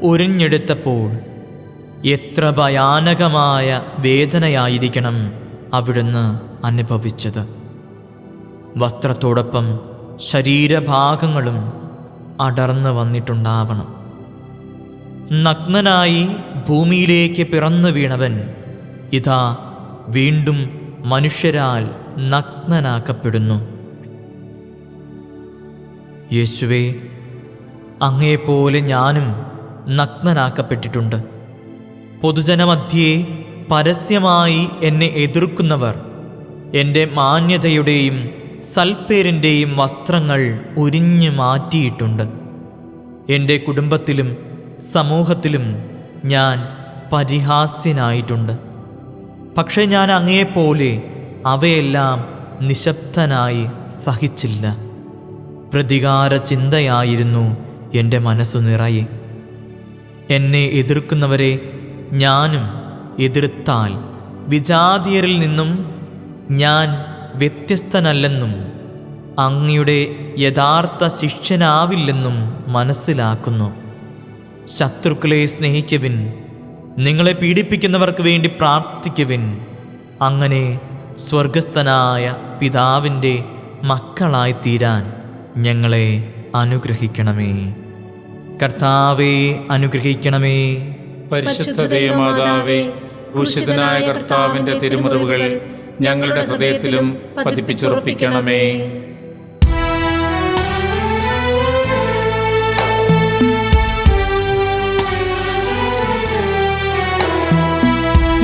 ഉരിഞ്ഞെടുത്തപ്പോൾ എത്ര ഭയാനകമായ വേദനയായിരിക്കണം അവിടുന്ന് അനുഭവിച്ചത്. വസ്ത്രത്തോടൊപ്പം ശരീരഭാഗങ്ങളും അടർന്നു വന്നിട്ടുണ്ടാവണം. നഗ്നനായി ഭൂമിയിലേക്ക് പിറന്നു വീണവൻ ഇതാ വീണ്ടും മനുഷ്യരാൽ നഗ്നനാക്കപ്പെടുന്നു. യേശുവേ, അങ്ങയെപ്പോലെ ഞാനും നഗ്നനാക്കപ്പെട്ടിട്ടുണ്ട്. പൊതുജനമധ്യേ പരസ്യമായി എന്നെ എതിർക്കുന്നവർ എൻ്റെ മാന്യതയുടെയും സൽപ്പേരിൻ്റെയും വസ്ത്രങ്ങൾ ഉരിഞ്ഞു മാറ്റിയിട്ടുണ്ട്. എൻ്റെ കുടുംബത്തിലും സമൂഹത്തിലും ഞാൻ പരിഹാസ്യനായിട്ടുണ്ട്. പക്ഷേ ഞാൻ അങ്ങയെപ്പോലെ അവയെല്ലാം നിശബ്ദനായി സഹിച്ചില്ല. പ്രതികാര ചിന്തയായിരുന്നു എൻ്റെ മനസ്സു നിറയെ. എന്നെ എതിർക്കുന്നവരെ ഞാനും എതിർത്താൽ വിജാതീയരിൽ നിന്നും ഞാൻ വ്യത്യസ്തനല്ലെന്നും അങ്ങയുടെ യഥാർത്ഥ ശിഷ്യനാവില്ലെന്നും മനസ്സിലാക്കുന്നു. ശത്രുക്കളെ സ്നേഹിക്കുവിൻ, നിങ്ങളെ പീഡിപ്പിക്കുന്നവർക്ക് വേണ്ടി പ്രാർത്ഥിക്കുവിൻ. അങ്ങനെ സ്വർഗസ്ഥനായ പിതാവിൻ്റെ മക്കളായിത്തീരാൻ ഞങ്ങളെ അനുഗ്രഹിക്കണമേ. കർത്താവേ, അനുഗ്രഹിക്കണമേ. പരിശുദ്ധ ദൈവമാതാവേ, ക്രൂശിതനായ കർത്താവിന്റെ തിരുമുറിവുകൾ ഞങ്ങളുടെ ഹൃദയത്തിലും പതിപ്പിച്ചുറപ്പിക്കണമേ.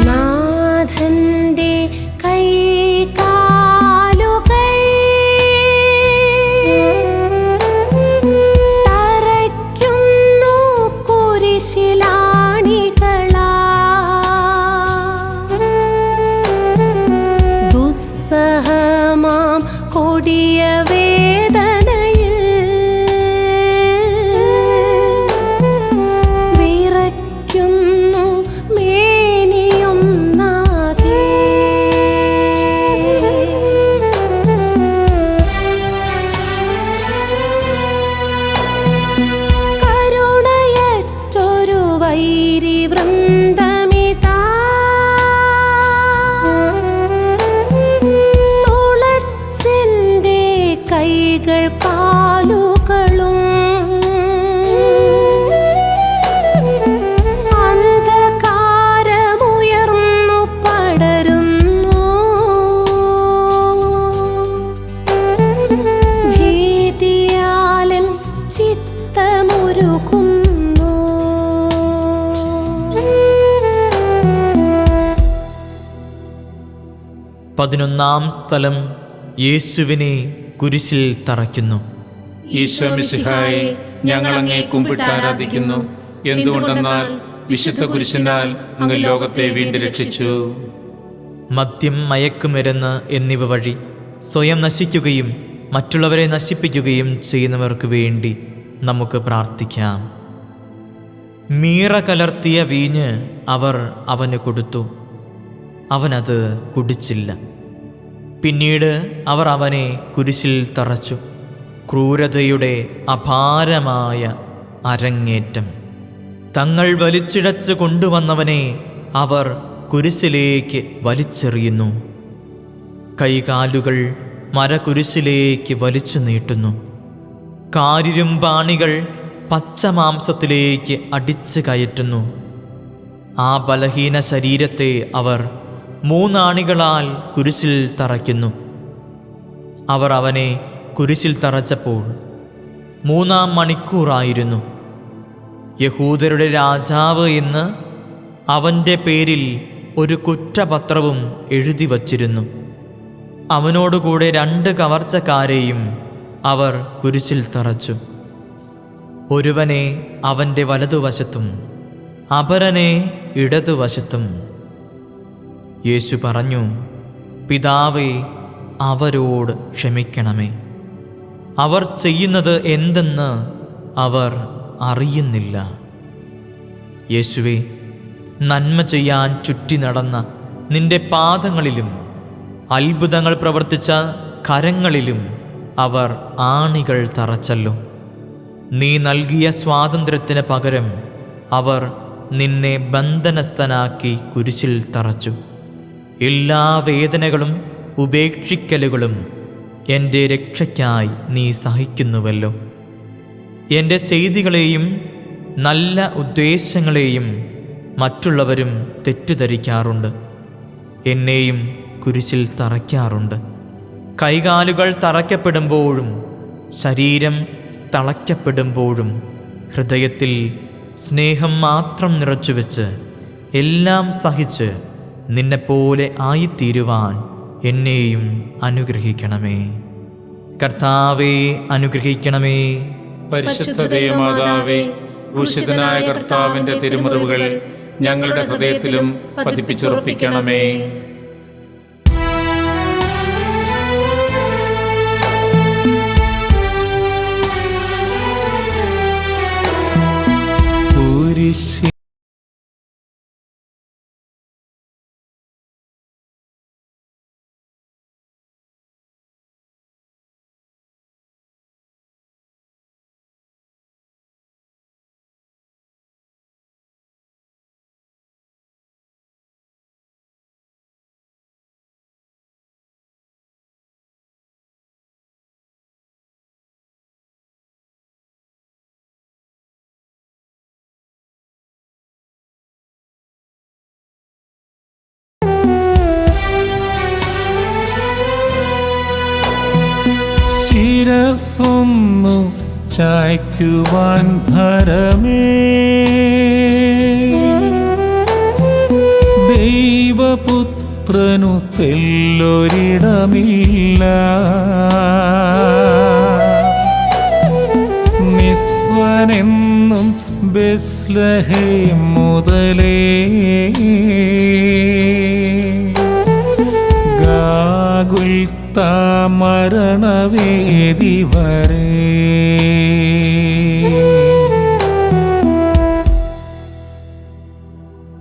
നാഥന്റെ കൈകാലുകൾ തറയ്ക്കുന്നു കുരിശിലാണികളാ. ദുസ്സഹമാം കൊടിയ വേദനയിൽ വിറയ്ക്കുന്നു മേനിയൊന്നാകെ. കരുണയറ്റൊരു വൈരി വൃന്ദമിതാ തുളച്ചെന്റെ കൈകൾ കാലുകളും അന്ധകാരമുയർന്നു പടരുന്നു. ഭീതിയാലൻ ചിത്തമുരുകുന്നു. പതിനൊന്നാം സ്ഥലം യേശുവിനെ കുരിശിൽ തറയ്ക്കുന്നു. ഈശോ മിശിഹായെ, ഞങ്ങൾ അങ്ങേ കുമ്പിട്ട് ആരാധിക്കുന്നു. എന്തുകൊണ്ടെന്നാൽ വിശുദ്ധ കുരിശിനാൽ അങ്ങ് ലോകത്തെ വീണ്ടും രക്ഷിച്ചു. മദ്യം, മയക്കുമരുന്ന് എന്നിവ വഴി സ്വയം നശിക്കുകയും മറ്റുള്ളവരെ നശിപ്പിക്കുകയും ചെയ്യുന്നവർക്ക് വേണ്ടി നമുക്ക് പ്രാർത്ഥിക്കാം. മീറ കലർത്തിയ വീഞ്ഞ് അവർ അവന് കൊടുത്തു. അവനത് കുടിച്ചില്ല. പിന്നീട് അവർ അവനെ കുരിശിൽ തറച്ചു. ക്രൂരതയുടെ അപാരമായ അരങ്ങേറ്റം. തങ്ങൾ വലിച്ചിഴച്ച് കൊണ്ടുവന്നവനെ അവർ കുരിശിലേക്ക് വലിച്ചെറിയുന്നു. കൈകാലുകൾ മരകുരിശിലേക്ക് വലിച്ചു നീട്ടുന്നു. കാരിരുമ്പാണികൾ പച്ചമാംസത്തിലേക്ക് അടിച്ചു കയറ്റുന്നു. ആ ബലഹീന ശരീരത്തെ അവർ 3 ആണികളാൽ കുരിശിൽ തറയ്ക്കുന്നു. അവർ അവനെ കുരിശിൽ തറച്ചപ്പോൾ 3-ാം മണിക്കൂറായിരുന്നു. യഹൂദരുടെ രാജാവ് എന്ന് അവൻ്റെ പേരിൽ ഒരു കുറ്റപത്രവും എഴുതി വച്ചിരുന്നു. അവനോടുകൂടെ 2 കവർച്ചക്കാരെയും അവർ കുരിശിൽ തറച്ചു. ഒരുവനെ അവൻ്റെ വലതുവശത്തും അപരനെ ഇടതുവശത്തും. യേശു പറഞ്ഞു, പിതാവേ, അവരോട് ക്ഷമിക്കണമേ. അവർ ചെയ്യുന്നത് എന്തെന്ന് അവർ അറിയുന്നില്ല. യേശുവേ, നന്മ ചെയ്യാൻ ചുറ്റി നടന്ന നിന്റെ പാദങ്ങളിലും അത്ഭുതങ്ങൾ പ്രവർത്തിച്ച കരങ്ങളിലും അവർ ആണികൾ തറച്ചല്ലോ. നീ നൽകിയ സ്വാതന്ത്ര്യത്തിന് പകരം അവർ നിന്നെ ബന്ധനസ്ഥനാക്കി കുരിശിൽ തറച്ചു. എല്ലാ വേദനകളും ഉപേക്ഷിക്കലുകളും എൻ്റെ രക്ഷയ്ക്കായി നീ സഹിക്കുന്നുവല്ലോ. എൻ്റെ ചെയ്തികളെയും നല്ല ഉദ്ദേശങ്ങളെയും മറ്റുള്ളവരും തെറ്റിദ്ധരിക്കാറുണ്ട്. എന്നെയും കുരിശിൽ തറയ്ക്കാറുണ്ട്. കൈകാലുകൾ തറയ്ക്കപ്പെടുമ്പോഴും ശരീരം തളയ്ക്കപ്പെടുമ്പോഴും ഹൃദയത്തിൽ സ്നേഹം മാത്രം നിറച്ചുവെച്ച് എല്ലാം സഹിച്ച് നിന്നെപ്പോലെ ആയിത്തീരുവാൻ എന്നെയും അനുഗ്രഹിക്കണമേ. കർത്താവേ, അനുഗ്രഹിക്കണമേ. പരിശുദ്ധ ദൈവമാതാവേ, ക്രൂശിതനായ കർത്താവിന്റെ തിരുമുറിവുകൾ ഞങ്ങളുടെ ഹൃദയത്തിലും പതിപ്പിച്ചുറപ്പിക്കണമേ. കുരിശിൽ ചെന്നു ചായ്ക്കുവാൻ ഭരമേ ദൈവപുത്രനു തെല്ലൊരിടമില്ല. നിസ്വനെന്നും ബെത്ലഹേം മുതലേ ഗാഗുൽത്താ മരണവേദി വരെ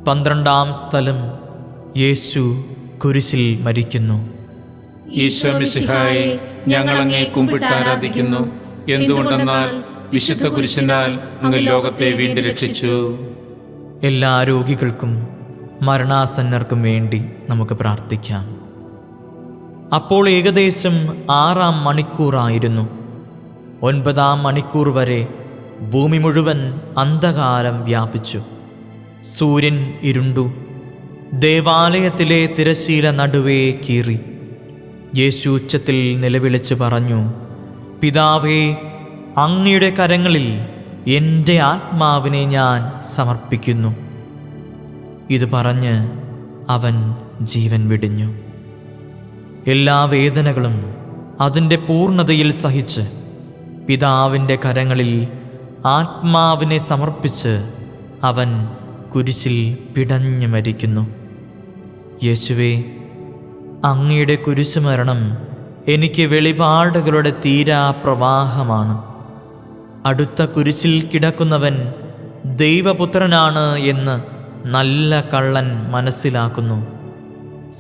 പന്ത്രണ്ടാം സ്ഥലം യേശു കുരിശിൽ മരിക്കുന്നു. ഈശോ മിശിഹായെ, ഞങ്ങൾ അങ്ങേ കുമ്പിട്ടാരാധിക്കുന്നു. എന്തുകൊണ്ടെന്നാൽ വിശുദ്ധ കുരിശിനാൽ അങ്ങ് ലോകത്തെ വീണ്ടും രക്ഷിച്ചു. എല്ലാ രോഗികൾക്കും മരണാസന്നർക്കും വേണ്ടി നമുക്ക് പ്രാർത്ഥിക്കാം. അപ്പോൾ ഏകദേശം 6 മണിക്കൂറായിരുന്നു. 9 മണിക്കൂർ വരെ ഭൂമി മുഴുവൻ അന്ധകാരം വ്യാപിച്ചു. സൂര്യൻ ഇരുണ്ടു. ദേവാലയത്തിലെ തിരശ്ശീല നടുവേ കീറി. യേശു ഉച്ചത്തിൽ നിലവിളിച്ച് പറഞ്ഞു, പിതാവേ, അങ്ങയുടെ കരങ്ങളിൽ എൻ്റെ ആത്മാവിനെ ഞാൻ സമർപ്പിക്കുന്നു. ഇത് പറഞ്ഞ് അവൻ ജീവൻ വെടിഞ്ഞു. എല്ലാ വേദനകളും അതിൻ്റെ പൂർണ്ണതയിൽ സഹിച്ച് പിതാവിൻ്റെ കരങ്ങളിൽ ആത്മാവിനെ സമർപ്പിച്ച് അവൻ കുരിശിൽ പിടഞ്ഞു മരിക്കുന്നു. യേശുവേ, അങ്ങയുടെ കുരിശുമരണം എനിക്ക് വെളിപാടുകളുടെ തീരാപ്രവാഹമാണ്. അടുത്ത കുരിശിൽ കിടക്കുന്നവൻ ദൈവപുത്രനാണ് എന്ന് നല്ല കള്ളൻ മനസ്സിലാക്കുന്നു.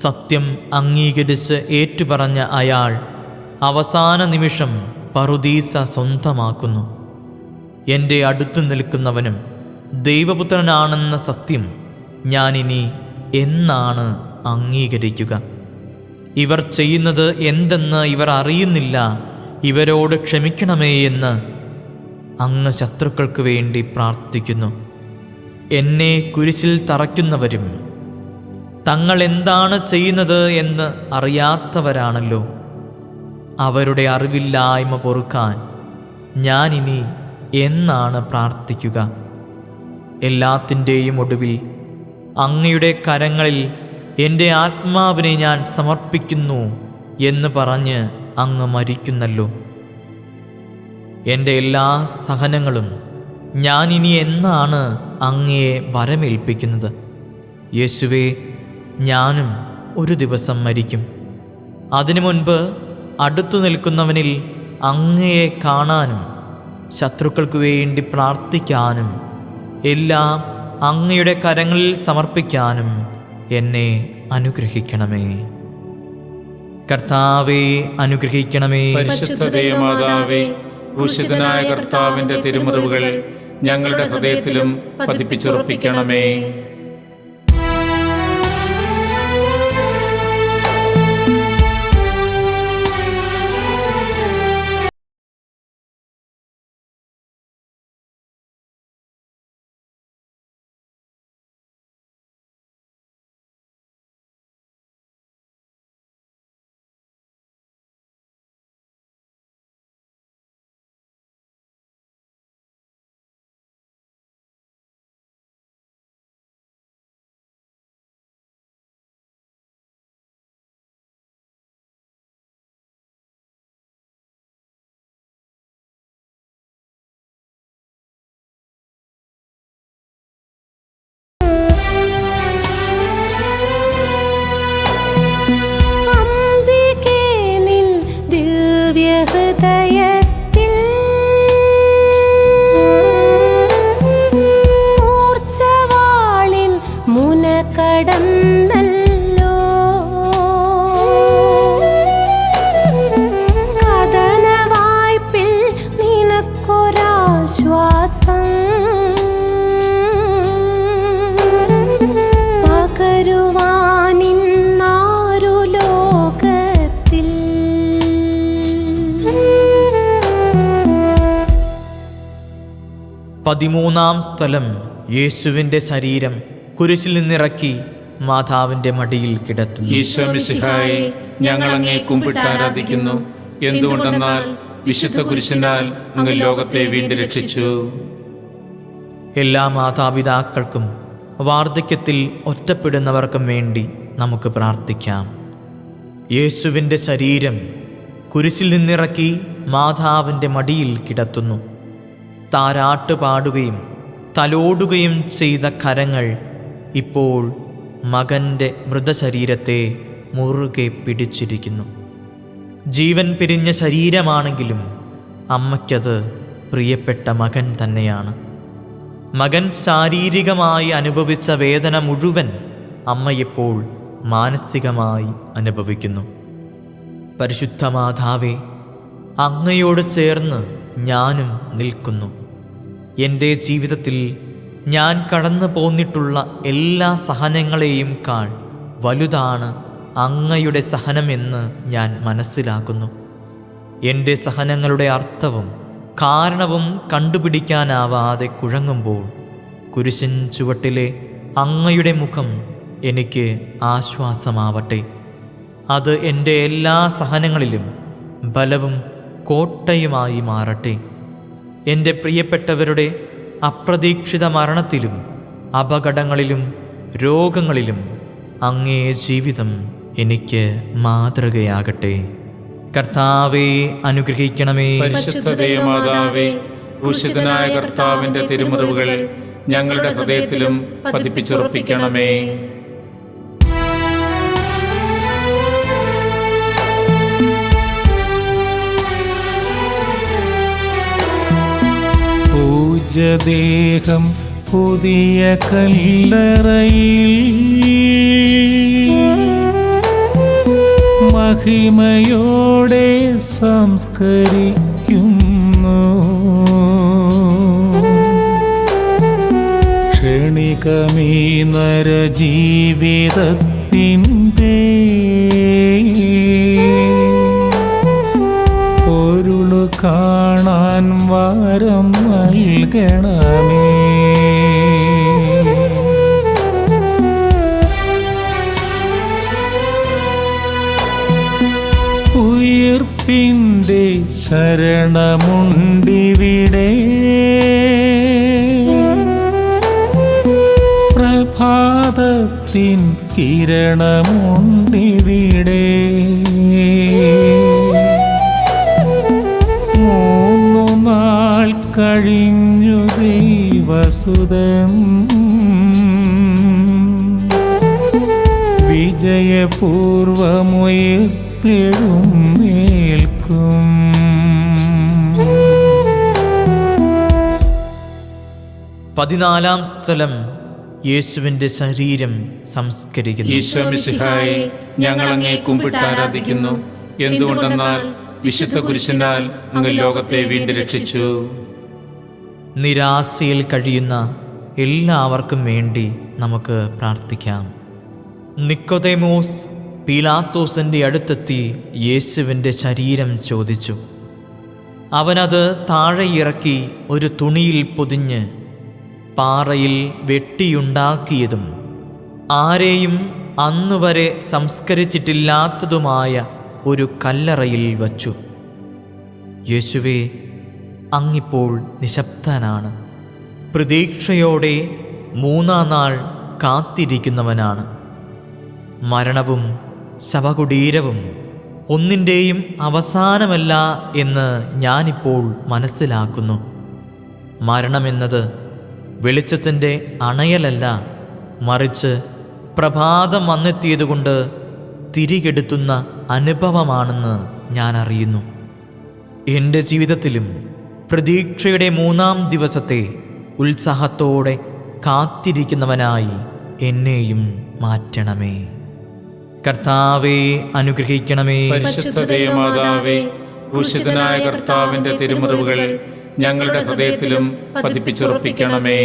സത്യം അംഗീകരിച്ച് ഏറ്റുപറഞ്ഞ അയാൾ അവസാന നിമിഷം പറുദീസ സ്വന്തമാക്കുന്നു. എൻ്റെ അടുത്തു നിൽക്കുന്നവനും ദൈവപുത്രനാണെന്ന സത്യം ഞാനിനി എന്നാണ് അംഗീകരിക്കുക? ഇവർ ചെയ്യുന്നത് എന്തെന്ന് ഇവർ അറിയുന്നില്ല, ഇവരോട് ക്ഷമിക്കണമേ എന്ന് അങ്ങ് ശത്രുക്കൾക്ക് വേണ്ടി പ്രാർത്ഥിക്കുന്നു. എന്നെ കുരിശിൽ തറയ്ക്കുന്നവരും തങ്ങൾ എന്താണ് ചെയ്യുന്നത് എന്ന് അറിയാത്തവരാണല്ലോ. അവരുടെ അറിവില്ലായ്മ പൊറുക്കാൻ ഞാനിനി എന്നാണ് പ്രാർത്ഥിക്കുക? എല്ലാത്തിൻ്റെയും ഒടുവിൽ അങ്ങയുടെ കരങ്ങളിൽ എൻ്റെ ആത്മാവിനെ ഞാൻ സമർപ്പിക്കുന്നു എന്ന് പറഞ്ഞ് അങ്ങ് മരിക്കുന്നല്ലോ. എൻ്റെ എല്ലാ സഹനങ്ങളും ഞാനിനി എന്നാണ് അങ്ങയെ വരമേൽപ്പിക്കുന്നത്? യേശുവേ, ഞാനും ഒരു ദിവസം മരിക്കും. അതിനു മുൻപ് അടുത്തു നിൽക്കുന്നവനിൽ അങ്ങയെ കാണാനും ശത്രുക്കൾക്ക് വേണ്ടി പ്രാർത്ഥിക്കാനും എല്ലാം അങ്ങയുടെ കരങ്ങളിൽ സമർപ്പിക്കാനും എന്നെ അനുഗ്രഹിക്കണമേ. കർത്താവേ, അനുഗ്രഹിക്കണമേ. പരിശുദ്ധ ദൈവമാതാവേ, ക്രൂശിതനായ കർത്താവിന്റെ തിരുമുറിവുകൾ ഞങ്ങളുടെ ഹൃദയത്തിലും പതിപ്പിച്ചുറപ്പിക്കണമേ. പതിമൂന്നാം സ്ഥലം യേശുവിൻ്റെ ശരീരം കുരിശിൽ നിന്നിറക്കി മാതാവിൻ്റെ മടിയിൽ കിടത്തുന്നു. ഈശോ മിശിഹായെ, ഞങ്ങൾ അങ്ങേ കുമ്പിട്ടാരാധിക്കുന്നു. എന്തുകൊണ്ടെന്നാൽ വിശുദ്ധ കുരിശിനാൽ അങ്ങ് ലോകത്തെ വീണ്ടും രക്ഷിച്ചു. എല്ലാ മാതാപിതാക്കൾക്കും വാർദ്ധക്യത്തിൽ ഒറ്റപ്പെടുന്നവർക്കും വേണ്ടി നമുക്ക് പ്രാർത്ഥിക്കാം. യേശുവിൻ്റെ ശരീരം കുരിശിൽ നിന്നിറക്കി മാതാവിൻ്റെ മടിയിൽ കിടത്തുന്നു. താരാട്ട് പാടുകയും തലോടുകയും ചെയ്ത കരങ്ങൾ ഇപ്പോൾ മകൻ്റെ മൃതശരീരത്തെ മുറുകെ പിടിച്ചിരിക്കുന്നു. ജീവൻ പിരിഞ്ഞ ശരീരമാണെങ്കിലും അമ്മയ്ക്കത് പ്രിയപ്പെട്ട മകൻ തന്നെയാണ്. മകൻ ശാരീരികമായി അനുഭവിച്ച വേദന മുഴുവൻ അമ്മയിപ്പോൾ മാനസികമായി അനുഭവിക്കുന്നു. പരിശുദ്ധ മാതാവേ, അങ്ങയോട് ചേർന്ന് ഞാനും നിൽക്കുന്നു. എൻ്റെ ജീവിതത്തിൽ ഞാൻ കടന്നു പോന്നിട്ടുള്ള എല്ലാ സഹനങ്ങളെയും കാൾ വലുതാണ് അങ്ങയുടെ സഹനമെന്ന് ഞാൻ മനസ്സിലാക്കുന്നു. എൻ്റെ സഹനങ്ങളുടെ അർത്ഥവും കാരണവും കണ്ടുപിടിക്കാനാവാതെ കുഴങ്ങുമ്പോൾ കുരിശിൻ ചുവട്ടിലെ അങ്ങയുടെ മുഖം എനിക്ക് ആശ്വാസമാവട്ടെ. അത് എൻ്റെ എല്ലാ സഹനങ്ങളിലും ബലവും കോട്ടയുമായി മാറട്ടെ. എൻ്റെ പ്രിയപ്പെട്ടവരുടെ അപ്രതീക്ഷിത മരണത്തിലും അപകടങ്ങളിലും രോഗങ്ങളിലും അങ്ങേ ജീവിതം എനിക്ക് മാതൃകയാകട്ടെ. കർത്താവേ, അനുഗ്രഹിക്കണമേ. പരിശുദ്ധ ദൈവമാതാവേ, ക്രൂശിതനായ കർത്താവിന്റെ തിരുമുറിവുകൾ ഞങ്ങളുടെ ഹൃദയത്തിലും പതിപ്പിച്ചുറപ്പിക്കണമേ. പൂജ്യദേഹം പുതിയ കല്ലറയിൽ മഹിമയോടെ സംസ്കരിക്കുന്നു. ക്ഷണികമീ നരജീവിതത്തിൻ്റെ പൊരുളു കാണാൻ വരം നൽകണമേ. ഉയിർപ്പിൻ്റെ ശരണമുണ്ടിവിടെ, പ്രഭാതത്തിൻ കിരണമുണ്ടിവിടെ. 3 നാൾ കഴിഞ്ഞു ദൈവസുതൻ വിജയപൂർവമുയർത്തെഴുന്നേൽക്കും. പതിനാലാം സ്ഥലം യേശുവിൻ്റെ ശരീരം സംസ്കരിക്കുന്നു. ഈശോ മിശിഹായെ, ഞങ്ങൾ അങ്ങേ കുമ്പിട്ട് ആരാധിക്കുന്നു. എന്തുകൊണ്ടെന്നാൽ വിശുദ്ധ കുരിശിനാൽ അങ്ങ് ലോകത്തെ വീണ്ടും രക്ഷിച്ചു. നിരാശയിൽ കഴിയുന്ന എല്ലാവർക്കും വേണ്ടി നമുക്ക് പ്രാർത്ഥിക്കാം. നിക്കോദേമോസ് പീലാത്തോസിൻ്റെ അടുത്തെത്തി യേശുവിൻ്റെ ശരീരം ചോദിച്ചു. അവനത് താഴെ ഇറക്കി ഒരു തുണിയിൽ പൊതിഞ്ഞ് പാറയിൽ വെട്ടിയുണ്ടാക്കിയതും ആരെയും അന്നുവരെ സംസ്കരിച്ചിട്ടില്ലാത്തതുമായ ഒരു കല്ലറയിൽ വച്ചു. യേശുവേ, അങ്ങിപ്പോൾ നിശബ്ദനാണ്. പ്രതീക്ഷയോടെ 3-ാം നാൾ കാത്തിരിക്കുന്നവനാണ്. മരണവും ശവകുടീരവും ഒന്നിൻ്റെയും അവസാനമല്ല എന്ന് ഞാനിപ്പോൾ മനസ്സിലാക്കുന്നു. മരണമെന്നത് വെളിച്ചത്തിൻ്റെ അണയലല്ല, മറിച്ച് പ്രഭാതം വന്നെത്തിയതുകൊണ്ട് തിരികെടുത്തുന്ന അനുഭവമാണെന്ന് ഞാൻ അറിയുന്നു. എൻ്റെ ജീവിതത്തിലും പ്രതീക്ഷയുടെ 3-ാം ദിവസത്തെ ഉത്സാഹത്തോടെ കാത്തിരിക്കുന്നവനായി എന്നെയും മാറ്റണമേ. കർത്താവേ, അനുഗ്രഹിക്കണമേ. പരിശുദ്ധ ദൈവമാതാവേ, ക്രൂശിതനായ കർത്താവിന്റെ തിരുമുറിവുകൾ ഞങ്ങളുടെ ഹൃദയത്തിലും പതിപ്പിച്ചുറപ്പിക്കണമേ.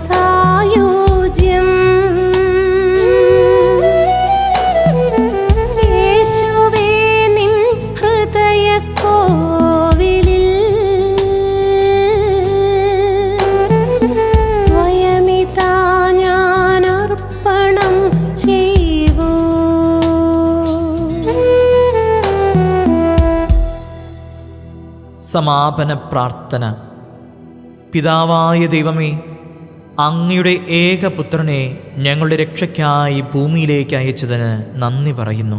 സായുജ്യം. യേശുവേ നിൻ ഹൃദയക്കോവിലിൽ സ്വയമിതാ ഞാൻ അർപ്പണം ചെയ്വൂ. സമാപന പ്രാർത്ഥന. പിതാവായ ദൈവമേ, അങ്ങയുടെ ഏകപുത്രനെ ഞങ്ങളുടെ രക്ഷയ്ക്കായി ഭൂമിയിലേക്ക് അയച്ചതിന് നന്ദി പറയുന്നു.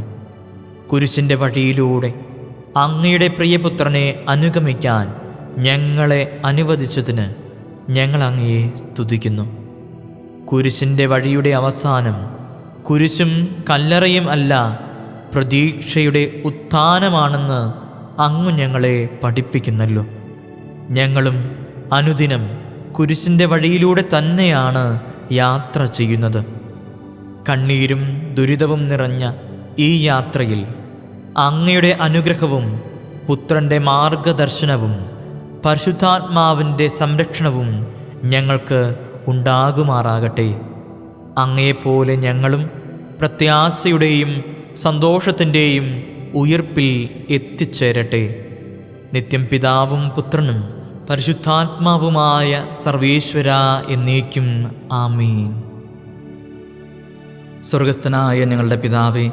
കുരിശിൻ്റെ വഴിയിലൂടെ അങ്ങയുടെ പ്രിയപുത്രനെ അനുഗമിക്കാൻ ഞങ്ങളെ അനുവദിച്ചതിന് ഞങ്ങൾ അങ്ങയെ സ്തുതിക്കുന്നു. കുരിശിൻ്റെ വഴിയുടെ അവസാനം കുരിശും കല്ലറയും അല്ല, പ്രതീക്ഷയുടെ ഉത്ഥാനമാണെന്ന് അങ്ങ് ഞങ്ങളെ പഠിപ്പിക്കുന്നല്ലോ. ഞങ്ങളും അനുദിനം കുരിശിൻ്റെ വഴിയിലൂടെ തന്നെയാണ് യാത്ര ചെയ്യുന്നത്. കണ്ണീരും ദുരിതവും നിറഞ്ഞ ഈ യാത്രയിൽ അങ്ങയുടെ അനുഗ്രഹവും പുത്രൻ്റെ മാർഗദർശനവും പരിശുദ്ധാത്മാവിൻ്റെ സംരക്ഷണവും ഞങ്ങൾക്ക് ഉണ്ടാകുമാറാകട്ടെ. അങ്ങയെപ്പോലെ ഞങ്ങളും പ്രത്യാശയുടെയും സന്തോഷത്തിൻ്റെയും ഉയിർപ്പിൽ എത്തിച്ചേരട്ടെ. നിത്യം പിതാവും പുത്രനും പരിശുദ്ധാത്മാവുമായ സർവേശ്വര എന്നേക്കും ആമീൻ. സ്വർഗസ്ഥനായ ഞങ്ങളുടെ പിതാവേ,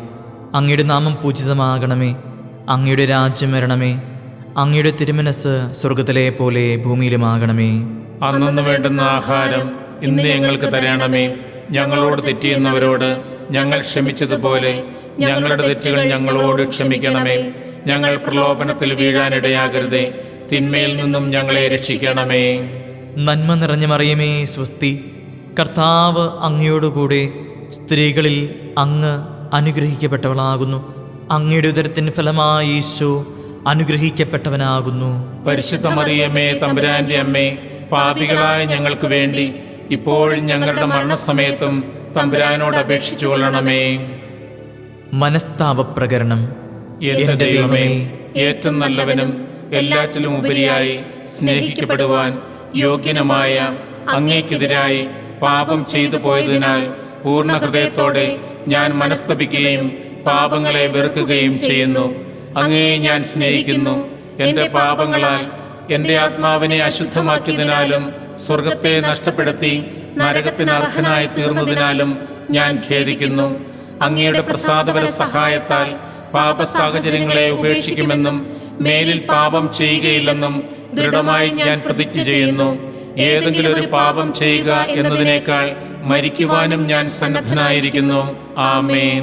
അങ്ങയുടെ നാമം പൂജിതമാകണമേ. അങ്ങയുടെ രാജ്യം വരണമേ. അങ്ങയുടെ തിരുമനസ് സ്വർഗത്തിലെ പോലെ ഭൂമിയിലുമാകണമേ. അന്നു വേണ്ടുന്ന ആഹാരം ഇന്ന് ഞങ്ങൾക്ക് തരണമേ. ഞങ്ങളോട് തെറ്റിയുന്നവരോട് ഞങ്ങൾ ക്ഷമിച്ചതുപോലെ ഞങ്ങളുടെ തെറ്റുകൾ ഞങ്ങളോട് ക്ഷമിക്കണമേ. ഞങ്ങൾ പ്രലോഭനത്തിൽ വീഴാനിടയാകരുതേ. തിന്മയിൽ നിന്നും ഞങ്ങളെ രക്ഷിക്കണമേ. നന്മ നിറഞ്ഞ മറിയമേ, സ്വസ്തി. കർത്താവ് അങ്ങയോടുകൂടെ സ്ത്രീകളിൽ അങ്ങ് അനുഗ്രഹിക്കപ്പെട്ടവളാകുന്നു. അങ്ങയുടെ ഉദരത്തിൻ ഫലമായി ഈശോ അനുഗ്രഹിക്കപ്പെട്ടവനാകുന്നു. പരിശുദ്ധ മറിയമേ, തമ്പുരാന്റെ അമ്മേ, പാപികളായ ഞങ്ങൾക്ക് വേണ്ടി ഇപ്പോഴും ഞങ്ങളുടെ മരണസമയത്തും തമ്പുരാനോട് അപേക്ഷിച്ചു കൊള്ളണമേ. മനസ്താപപ്രകരണം. എന്റെ ദൈവമേ, ഏറ്റവും നല്ലവനും എല്ലാറ്റിലും ഉപരിയായി സ്നേഹിക്കപ്പെടുവാൻ യോഗ്യനുമായ അങ്ങേക്കെതിരായി പാപം ചെയ്തു പോയതിനാൽ പൂർണ്ണ ഹൃദയത്തോടെ ഞാൻ മനസ്തപിക്കുകയും പാപങ്ങളെ വെറുക്കുകയും ചെയ്യുന്നു. അങ്ങയെ ഞാൻ സ്നേഹിക്കുന്നു. എന്റെ പാപങ്ങളാൽ എന്റെ ആത്മാവിനെ അശുദ്ധമാക്കിയതിനാലും സ്വർഗത്തെ നഷ്ടപ്പെടുത്തി നരകത്തിന് അർഹനായി തീർന്നതിനാലും ഞാൻ ഖേദിക്കുന്നു. അങ്ങയുടെ പ്രസാദപര സഹായത്താൽ പാപ സാഹചര്യങ്ങളെ ഉപേക്ഷിക്കുമെന്നും മേലിൽ പാപം ചെയ്യുകയില്ലെന്നും ദൃഢമായി ഞാൻ പ്രതിജ്ഞ ചെയ്യുന്നു. ഏതെങ്കിലും ഒരു പാപം ചെയ്യുക എന്നതിനേക്കാൾ മരിക്കുവാനും ഞാൻ സന്നദ്ധനായിരിക്കുന്നു. ആമേൻ.